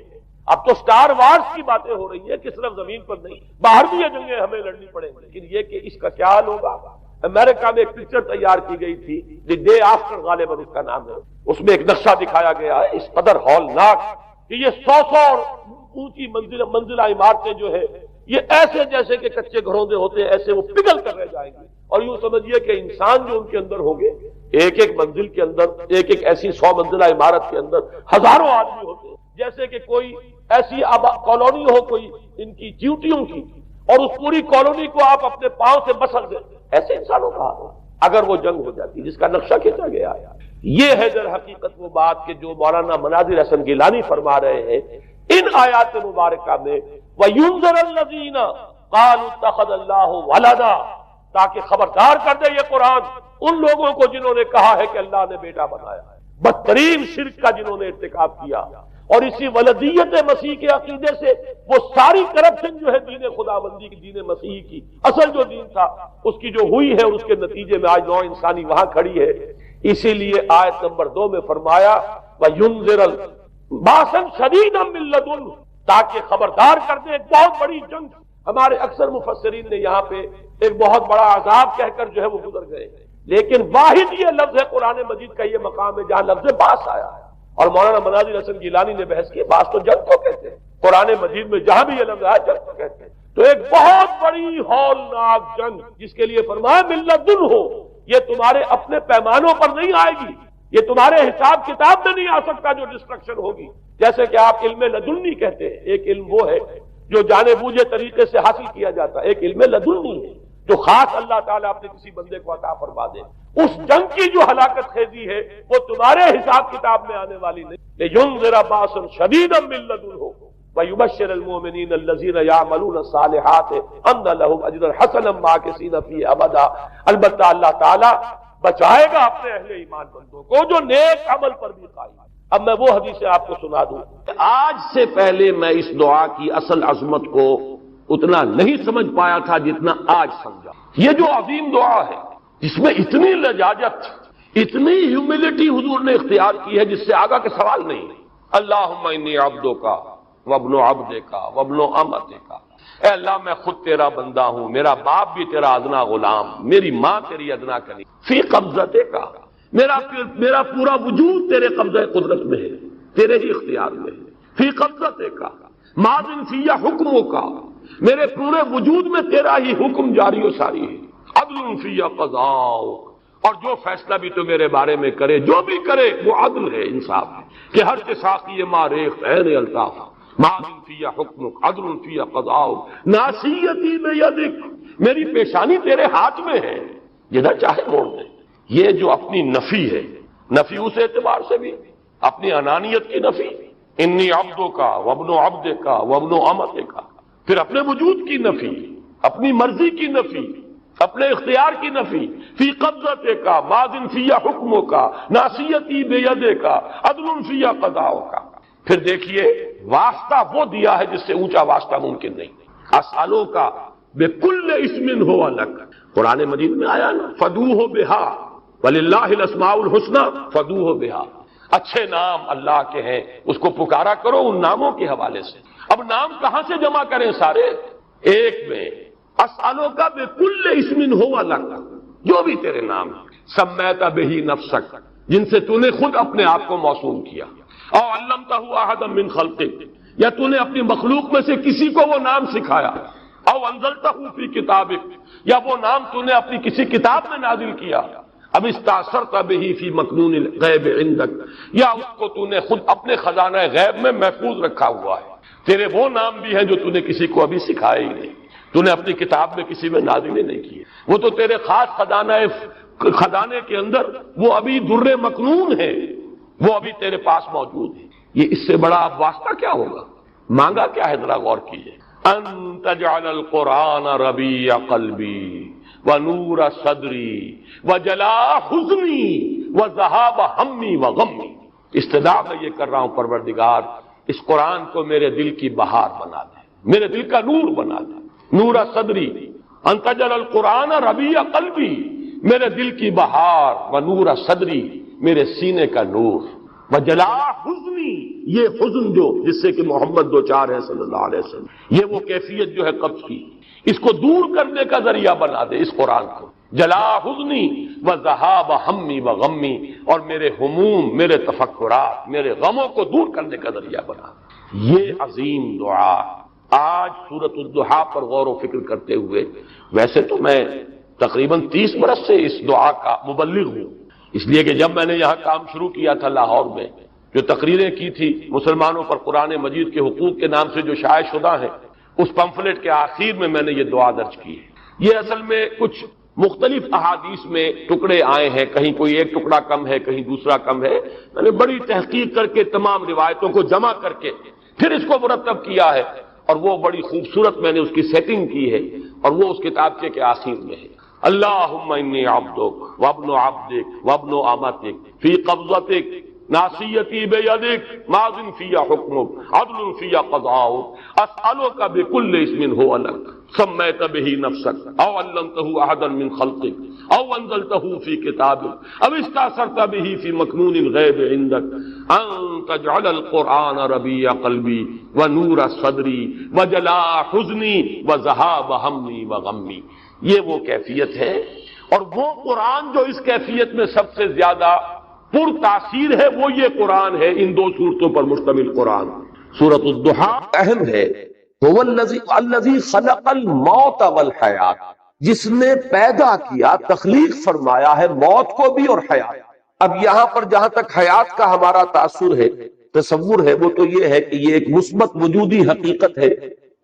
اب تو سٹار وارز کی باتیں ہو رہی ہیں کہ صرف زمین پر نہیں، باہر بھی یہ جنگیں ہمیں لڑنی پڑیں گی، لیکن یہ کہ اس کا کیا حل ہوگا۔ امریکہ میں ایک پکچر تیار کی گئی تھی، دی ڈے آفٹر غالباً اس کا نام ہے، اس میں ایک نقشہ دکھایا گیا ہے اس قدر ہولناک کہ یہ 100 اور اونچی منزلہ عمارتیں جو ہے یہ ایسے جیسے کہ کچے گھروندے ہوتے ہیں، ایسے وہ پگھل کر رہ جائیں گے، اور یوں سمجھیے کہ انسان جو ان کے اندر ہوں گے، ایک ایک منزل کے اندر، ایک ایک ایسی 100 منزلہ عمارت کے اندر ہزاروں آدمی ہوتے ہیں، جیسے کہ کوئی ایسی کالونی ہو کوئی ان کی چیونٹیوں کی، اور اس پوری کالونی کو آپ اپنے پاؤں سے مسل دیں، ایسے انسانوں کا حال اگر وہ جنگ ہو جاتی جس کا نقشہ کھینچا گیا ہے۔ یہ ہے در حقیقت وہ بات کہ جو مولانا مناظر حسن گیلانی فرما رہے ہیں ان آیات مبارکہ میں، وَيُنذِرَ الَّذِينَ قَالُوا اتَّخَذَ اللَّهُ وَلَدًا، تاکہ خبردار کر دے یہ قرآن ان لوگوں کو جنہوں نے کہا ہے کہ اللہ نے بیٹا بنایا ہے، بدترین شرک کا جنہوں نے ارتکاب کیا، اور اسی ولدیت مسیح کے عقیدے سے وہ ساری کرپشن جو ہے دین خداوندی کی، دین مسیح کی اصل جو دین تھا اس کی جو ہوئی ہے، اس کے نتیجے میں آج نوع انسانی وہاں کھڑی ہے۔ اسی لیے آیت نمبر 2 میں فرمایا وَيُنذِرَ بَأْسًا شَدِيدًا مِّن لَّدُنْهُ، تاکہ خبردار کر دے ایک بہت بڑی جنگ۔ ہمارے اکثر مفسرین نے یہاں پہ ایک بہت بڑا عذاب کہہ کر جو ہے وہ گزر گئے، لیکن واحد یہ لفظ ہے قرآن مجید کا یہ مقام ہے جہاں لفظ باس آیا ہے، اور مولانا مناظر حسن گیلانی نے بحث کی باس تو جنگ کو کہتے ہیں، قرآن مجید میں جہاں بھی یہ لفظ آیا جنگ کو کہتے ہیں۔ تو ایک بہت بڑی ہولناک جنگ جس کے لیے فرمایا من لدنہ، یہ تمہارے اپنے پیمانوں پر نہیں آئے گی، یہ تمہارے حساب کتاب میں نہیں آ سکتا جو ڈسٹرکشن ہوگی، جیسے کہ آپ علم لدنی کہتے ہیں۔ ایک علم وہ ہے جو جانے بوجھے طریقے سے حاصل کیا جاتا ہے، ایک علم لدنی ہے جو خاص اللہ تعالیٰ اپنے کسی بندے کو عطا فرما دے۔ اس جنگ کی جو ہلاکت خیزی ہے وہ تمہارے حساب کتاب میں آنے والی نہیں۔ لِيُنذِرَ بَأْسًا شَدِيدًا مِّن لَّدُنْهُ وَيُبَشِّرَ الْمُؤْمِنِينَ الَّذِينَ يَعْمَلُونَ الصَّالِحَاتِ أَنَّ لَهُمْ أَجْرًا حَسَنًا مَّاكِثِينَ فِيهِ أَبَدًا۔ البتہ اللہ تعالیٰ بچائے گا اپنے اہل ایمان بندوں کو جو نیک عمل پر بھی قائم ہے۔ اب میں وہ حدیث آپ کو سنا دوں، آج سے پہلے میں اس دعا کی اصل عظمت کو اتنا نہیں سمجھ پایا تھا جتنا آج سمجھا۔ یہ جو عظیم دعا ہے جس میں اتنی لجاجت، اتنی ہیوملٹی حضور نے اختیار کی ہے جس سے آگا کے سوال نہیں۔ اللہم انی عبدک وابن عبدک وابن امتک، اے اللہ میں خود تیرا بندہ ہوں، میرا باپ بھی تیرا ادنا غلام، میری ماں تیری ادنا کلی، فی قبضتک، میرا پورا وجود تیرے قبضہ قدرت میں ہے، تیرے ہی اختیار میں ہے، فی قبضتک ماضٍ فی حکمک، میرے پورے وجود میں تیرا ہی حکم جاری و ساری ہے، عدل فی قضاؤک، اور جو فیصلہ بھی تو میرے بارے میں کرے، جو بھی کرے وہ عدل ہے، انصاف ہے، کہ ہر کے ساقی ماریخ عین الطاف، ماضٍ فی حکمک عدل فی قضاؤک، ناصیتی بیدک، میری پیشانی تیرے ہاتھ میں ہے، جدھر چاہے موڑ دے۔ یہ جو اپنی نفی ہے، نفی اس اعتبار سے بھی اپنی انانیت کی نفی، انی عبدک وابن عبدک وابن امتک، پھر اپنے وجود کی نفی، اپنی مرضی کی نفی، اپنے اختیار کی نفی، فی قبضتک ماضٍ فی حکمک ناصیتی بیدک عدل فی قضاؤک۔ پھر دیکھیے واسطہ وہ دیا ہے جس سے اونچا واسطہ ممکن نہیں۔ اسالوں کا بکل اسم ہو لک، قرآن مجید میں آیا نا فدوہ بہا وللہ الاسماء الحسنی فدوہ بہا، اچھے نام اللہ کے ہیں، اس کو پکارا کرو ان ناموں کے حوالے سے۔ اب نام کہاں سے جمع کریں سارے؟ ایک میں اسالوں کا بکل اسم ہو لک، جو بھی تیرے نام سمیت بہ نفسک، جن سے تو نے خود اپنے آپ کو موسوم کیا، او علمتہ احدا من خلقک، یا تو نے اپنی مخلوق میں سے کسی کو وہ نام سکھایا، او انزلتہ فی کتابک، یا وہ نام تو نے اپنی کسی کتاب میں نازل کیا، اب استاثرت بہ فی مکنون الغیب عندک، یا اس کو تو نے خود اپنے خزانہ غیب میں محفوظ رکھا ہوا ہے۔ تیرے وہ نام بھی ہیں جو تو نے کسی کو ابھی سکھائے ہی نہیں، تو نے اپنی کتاب میں کسی میں نازل ہی نہیں کیے، وہ تو تیرے خاص خزانے کے اندر وہ ابھی در مکنون ہے، وہ ابھی تیرے پاس موجود ہے۔ یہ اس سے بڑا اب واسطہ کیا ہوگا؟ مانگا کیا ہے ذرا غور کیجئے، ان تجعل القرآن ربیع قلبی ونور صدری وجلاء حزنی وذہاب ہمی وغمی. استدعا میں یہ کر رہا ہوں پروردگار اس قرآن کو میرے دل کی بہار بنا دے، میرے دل کا نور بنا دے. نور صدری ان تجعل القرآن ربیع قلبی، میرے دل کی بہار، ونور صدری میرے سینے کا نور، وجلاء حزنی یہ حزن جو جس سے کہ محمد دو چار ہے صلی اللہ علیہ وسلم، یہ وہ کیفیت جو ہے قبض کی، اس کو دور کرنے کا ذریعہ بنا دے اس قرآن کو. جلاء حزنی وذہاب ہمی وغمی، اور میرے ہموم، میرے تفکرات، میرے غموں کو دور کرنے کا ذریعہ بنا دے. یہ عظیم دعا آج سورۃ الضحیٰ پر غور و فکر کرتے ہوئے، ویسے تو میں تقریباً 30 برس سے اس دعا کا مبلغ ہوں، اس لیے کہ جب میں نے یہاں کام شروع کیا تھا لاہور میں، جو تقریریں کی تھی مسلمانوں پر قرآن مجید کے حقوق کے نام سے جو شائع شدہ ہیں، اس پمفلٹ کے آخر میں نے یہ دعا درج کی ہے. یہ اصل میں کچھ مختلف احادیث میں ٹکڑے آئے ہیں، کہیں کوئی ایک ٹکڑا کم ہے، کہیں دوسرا کم ہے. میں نے بڑی تحقیق کر کے تمام روایتوں کو جمع کر کے پھر اس کو مرتب کیا ہے، اور وہ بڑی خوبصورت میں نے اس کی سیٹنگ کی ہے، اور وہ اس کتابچے کے آخر میں ہے. اللہم انی عبدک وابن عبدک وابن امتک فی قبضتک ناصیتی بیدک ماض فی حکمک عدل فی قضاؤک اسألک بکل اسم هو لک سمیت به نفسک او علمته احدا من خلقک او انزلته فی کتابک او استاثرت به فی مکنون الغیب عندک ان تجعل القرآن ربیع قلبی ونور صدری وجلاء حزنی وذہاب ہمی وغمی. یہ وہ کیفیت ہے، اور وہ قرآن جو اس کیفیت میں سب سے زیادہ پر تاثیر ہے وہ یہ قرآن ہے، ان دو صورتوں پر مشتمل قرآن. سورۃ الضحیٰ اہم ہے. هو الذی خلق الموت والحیات، جس نے پیدا کیا، تخلیق فرمایا ہے موت کو بھی اور حیات. اب یہاں پر جہاں تک حیات کا ہمارا تاثر ہے، تصور ہے، وہ تو یہ ہے کہ یہ ایک مثبت وجودی حقیقت ہے،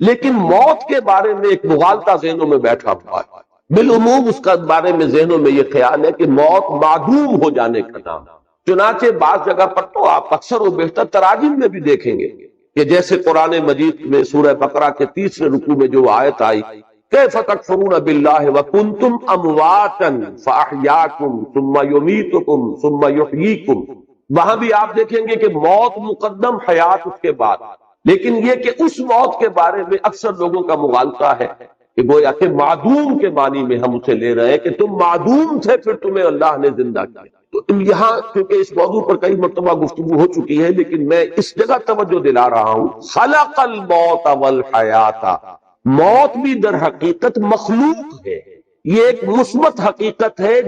لیکن موت کے بارے میں ایک مغالطہ ذہنوں میں بیٹھا ہوا ہے. بالعموم اس کا بارے میں ذہنوں میں یہ خیال ہے کہ موت معدوم ہو جانے کا نام. چنانچہ بعض جگہ پر تو آپ اکثر و بیشتر تراجم میں بھی دیکھیں گے کہ جیسے قرآن مجید میں سورہ بقرہ کے 30 رکوع میں جو آیت آئی کیف تکفرون باللہ وکنتم امواتا فاحیاکم ثم یمیتکم ثم یحییکم، وہاں بھی آپ دیکھیں گے کہ موت مقدم، حیات اس کے بعد. لیکن یہ کہ اس موت کے بارے میں اکثر لوگوں کا مغالطہ ہے کہ گویا کہ معدوم کے معنی میں ہم اسے لے رہے ہیں کہ تم معدوم تھے پھر تمہیں اللہ نے زندہ کیا. تو یہاں کیونکہ اس موضوع پر کئی مرتبہ گفتگو ہو چکی ہے، لیکن میں اس جگہ توجہ دلا رہا ہوں. خلق الموت والحیات، موت بھی در حقیقت مخلوق ہے. یہ ایک مثبت حقیقت ہے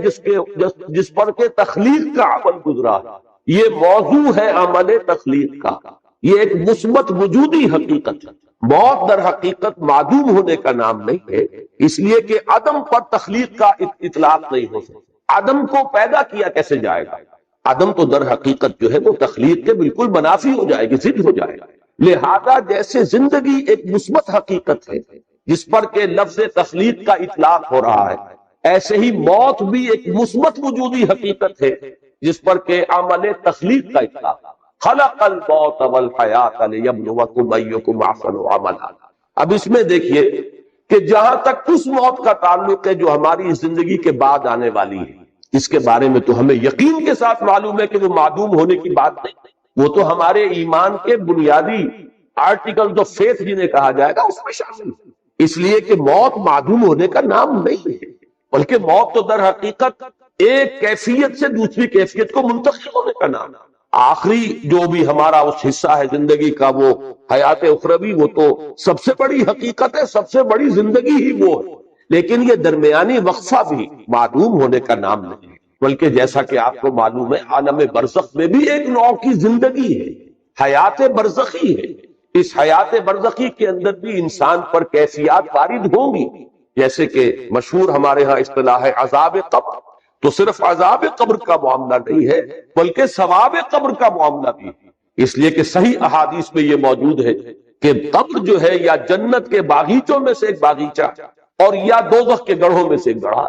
جس پر کہ تخلیق کا عمل گزرا ہے. یہ موضوع ہے عمل تخلیق کا، یہ ایک مثبت وجودی حقیقت ہے. موت در حقیقت معدوم ہونے کا نام نہیں ہے، اس لیے کہ عدم پر تخلیق کا اطلاق نہیں ہو سکتا. عدم کو پیدا کیا کیسے جائے گا؟ عدم تو در حقیقت جو ہے وہ تخلیق کے بالکل منافی ہو جائے گی، ضد ہو جائے گا. لہذا جیسے زندگی ایک مثبت حقیقت ہے جس پر کہ لفظ تخلیق کا اطلاق ہو رہا ہے، ایسے ہی موت بھی ایک مثبت وجودی حقیقت ہے جس پر کہ عمل تخلیق کا اطلاق. خلق الموت والحیات لیبلوکم ایکم احسن عملا. اب اس میں دیکھیے کہ جہاں تک اس موت کا تعلق ہے جو ہماری زندگی کے بعد آنے والی ہے، اس کے بارے میں تو ہمیں یقین کے ساتھ معلوم ہے کہ وہ معدوم ہونے کی بات نہیں، وہ تو ہمارے ایمان کے بنیادی آرٹیکل آف فیتھ جنہیں کہا جائے گا اس میں شامل ہے. اس لیے کہ موت معدوم ہونے کا نام نہیں ہے، بلکہ موت تو در حقیقت ایک کیفیت سے دوسری کیفیت کو منتقل ہونے کا نام ہے. آخری جو بھی ہمارا اس حصہ ہے زندگی کا وہ حیات اخروی، وہ تو سب سے بڑی حقیقت ہے، سب سے بڑی زندگی ہی وہ ہے. لیکن یہ درمیانی وقفہ بھی معدوم ہونے کا نام نہیں، بلکہ جیسا کہ آپ کو معلوم ہے عالم برزخ میں بھی ایک نوع کی زندگی ہے، حیات برزخی ہے. اس حیات برزخی کے اندر بھی انسان پر کیفیات وارد ہوں گی، جیسے کہ مشہور ہمارے ہاں اصطلاح ہے عذاب قبر. تو صرف عذاب قبر کا معاملہ نہیں ہے بلکہ ثواب قبر کا معاملہ بھی ہے. اس لیے کہ صحیح احادیث میں یہ موجود ہے کہ قبر جو ہے یا جنت کے باغیچوں میں سے ایک باغیچہ اور یا دوزخ کے گڑھوں میں سے ایک گڑھا.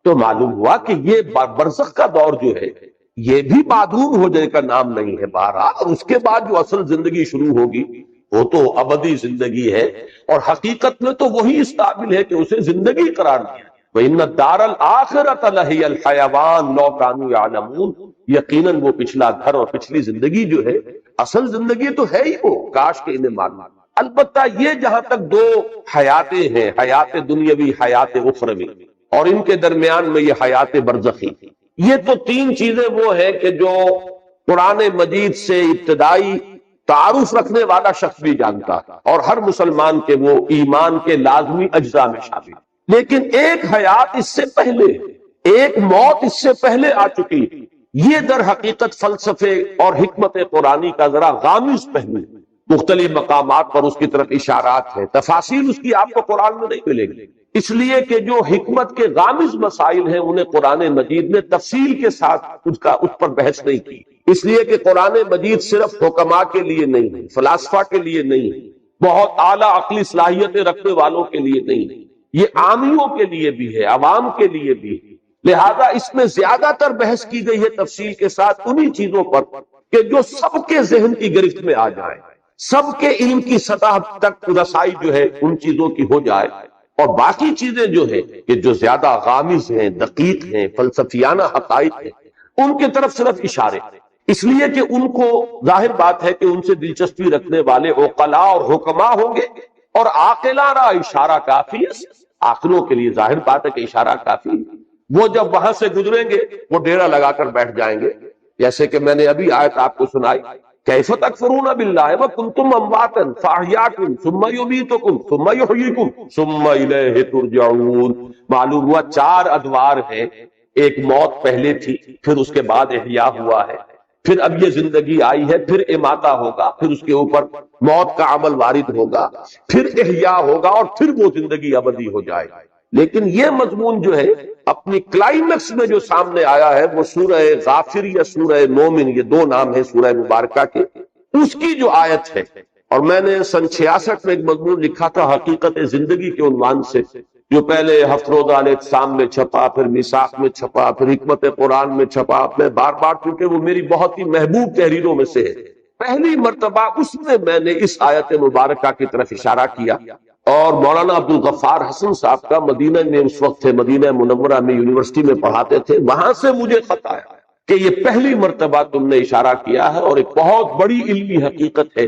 تو معلوم ہوا کہ یہ برزخ کا دور جو ہے یہ بھی معدوم ہو جانے کا نام نہیں ہے. بہرحال اور اس کے بعد جو اصل زندگی شروع ہوگی وہ تو ابدی زندگی ہے، اور حقیقت میں تو وہی اس قابل ہے کہ اسے زندگی قرار دیا. وَإِنَّ الدَّارَ الْآخِرَةَ لَهِيَ الْحَيَوَانُ لَوْ كَانُوا يَعْلَمُونَ، یقیناً وہ پچھلا گھر اور پچھلی زندگی جو ہے اصل زندگی تو ہے ہی وہ، کاش کہ انہیں معلوم۔ البتہ یہ جہاں تک دو حیاتیں ہیں، حیات دنیاوی، حیات اخروی، اور ان کے درمیان میں یہ حیات برزخی، یہ تو تین چیزیں وہ ہیں کہ جو قرآن مجید سے ابتدائی تعارف رکھنے والا شخص بھی جانتا ہے اور ہر مسلمان کے وہ ایمان کے لازمی اجزاء میں شامل۔ لیکن ایک حیات اس سے پہلے، ایک موت اس سے پہلے آ چکی، یہ در حقیقت فلسفے اور حکمت قرآنی کا ذرا غامض پہلو، مختلف مقامات پر اس کی طرف اشارات ہیں، تفاصیل اس کی آپ کو قرآن میں نہیں ملے گی، اس لیے کہ جو حکمت کے غامض مسائل ہیں انہیں قرآن مجید نے تفصیل کے ساتھ اس پر بحث نہیں کی، اس لیے کہ قرآن مجید صرف حکماء کے لیے نہیں ہے، فلاسفہ کے لیے نہیں ہے، بہت اعلیٰ عقلی صلاحیتیں رکھنے والوں کے لیے نہیں ہے، یہ عامیوں کے لیے بھی ہے، عوام کے لیے بھی ہے۔ لہذا اس میں زیادہ تر بحث کی گئی ہے تفصیل کے ساتھ انہی چیزوں پر کہ جو سب کے ذہن کی گرفت میں آ جائے، سب کے علم کی سطح تک رسائی جو ہے ان چیزوں کی ہو جائے، اور باقی چیزیں جو ہے کہ جو زیادہ غامض ہیں، دقیق ہیں، فلسفیانہ حقائق ہیں، ان کی طرف صرف اشارے، اس لیے کہ ان کو ظاہر بات ہے کہ ان سے دلچسپی رکھنے والے عقلاء اور حکماء ہوں گے، اور عاقلاں را اشارہ کافی ہے، عاقلوں کے لیے ظاہر بات ہے کہ اشارہ کافی ہے۔ وہ جب وہاں سے گزریں گے وہ ڈیرا لگا کر بیٹھ جائیں گے، جیسے کہ میں نے ابھی آیت آپ کو سنائی، کیف تکفرون باللہ وکنتم امواتا فاحیاکم ثم یمیتکم ثم یحییکم ثم الیہ ترجعون۔ معلوم ہوا چار ادوار ہیں، ایک موت پہلے تھی، پھر اس کے بعد احیاء ہوا ہے، پھر اب یہ زندگی آئی ہے، پھر اماتہ ہوگا، پھر اس کے اوپر موت کا عمل وارد ہوگا، پھر احیاء ہوگا، اور پھر وہ زندگی ابدی ہو جائے۔ لیکن یہ مضمون جو ہے اپنی کلائمیکس میں جو سامنے آیا ہے وہ سورہ غافر یا سورہ مومن، یہ دو نام ہیں سورہ مبارکہ کے، اس کی جو آیت ہے، اور میں نے سن 66 میں ایک مضمون لکھا تھا حقیقت زندگی کے عنوان سے، جو پہلے ہفت روزہ الاعتصام میں چھپا، پھر میثاق میں چھپا، پھر حکمت قرآن میں چھپا، میں بار بار کیونکہ وہ میری بہت ہی محبوب تحریروں میں سے ہے، پہلی مرتبہ اس میں نے اس آیت مبارکہ کی طرف اشارہ کیا، اور مولانا عبدالغفار حسن صاحب کا مدینہ میں اس وقت تھے، مدینہ منورہ میں یونیورسٹی میں پڑھاتے تھے، وہاں سے مجھے خط آیا کہ یہ پہلی مرتبہ تم نے اشارہ کیا ہے اور ایک بہت بڑی علمی حقیقت ہے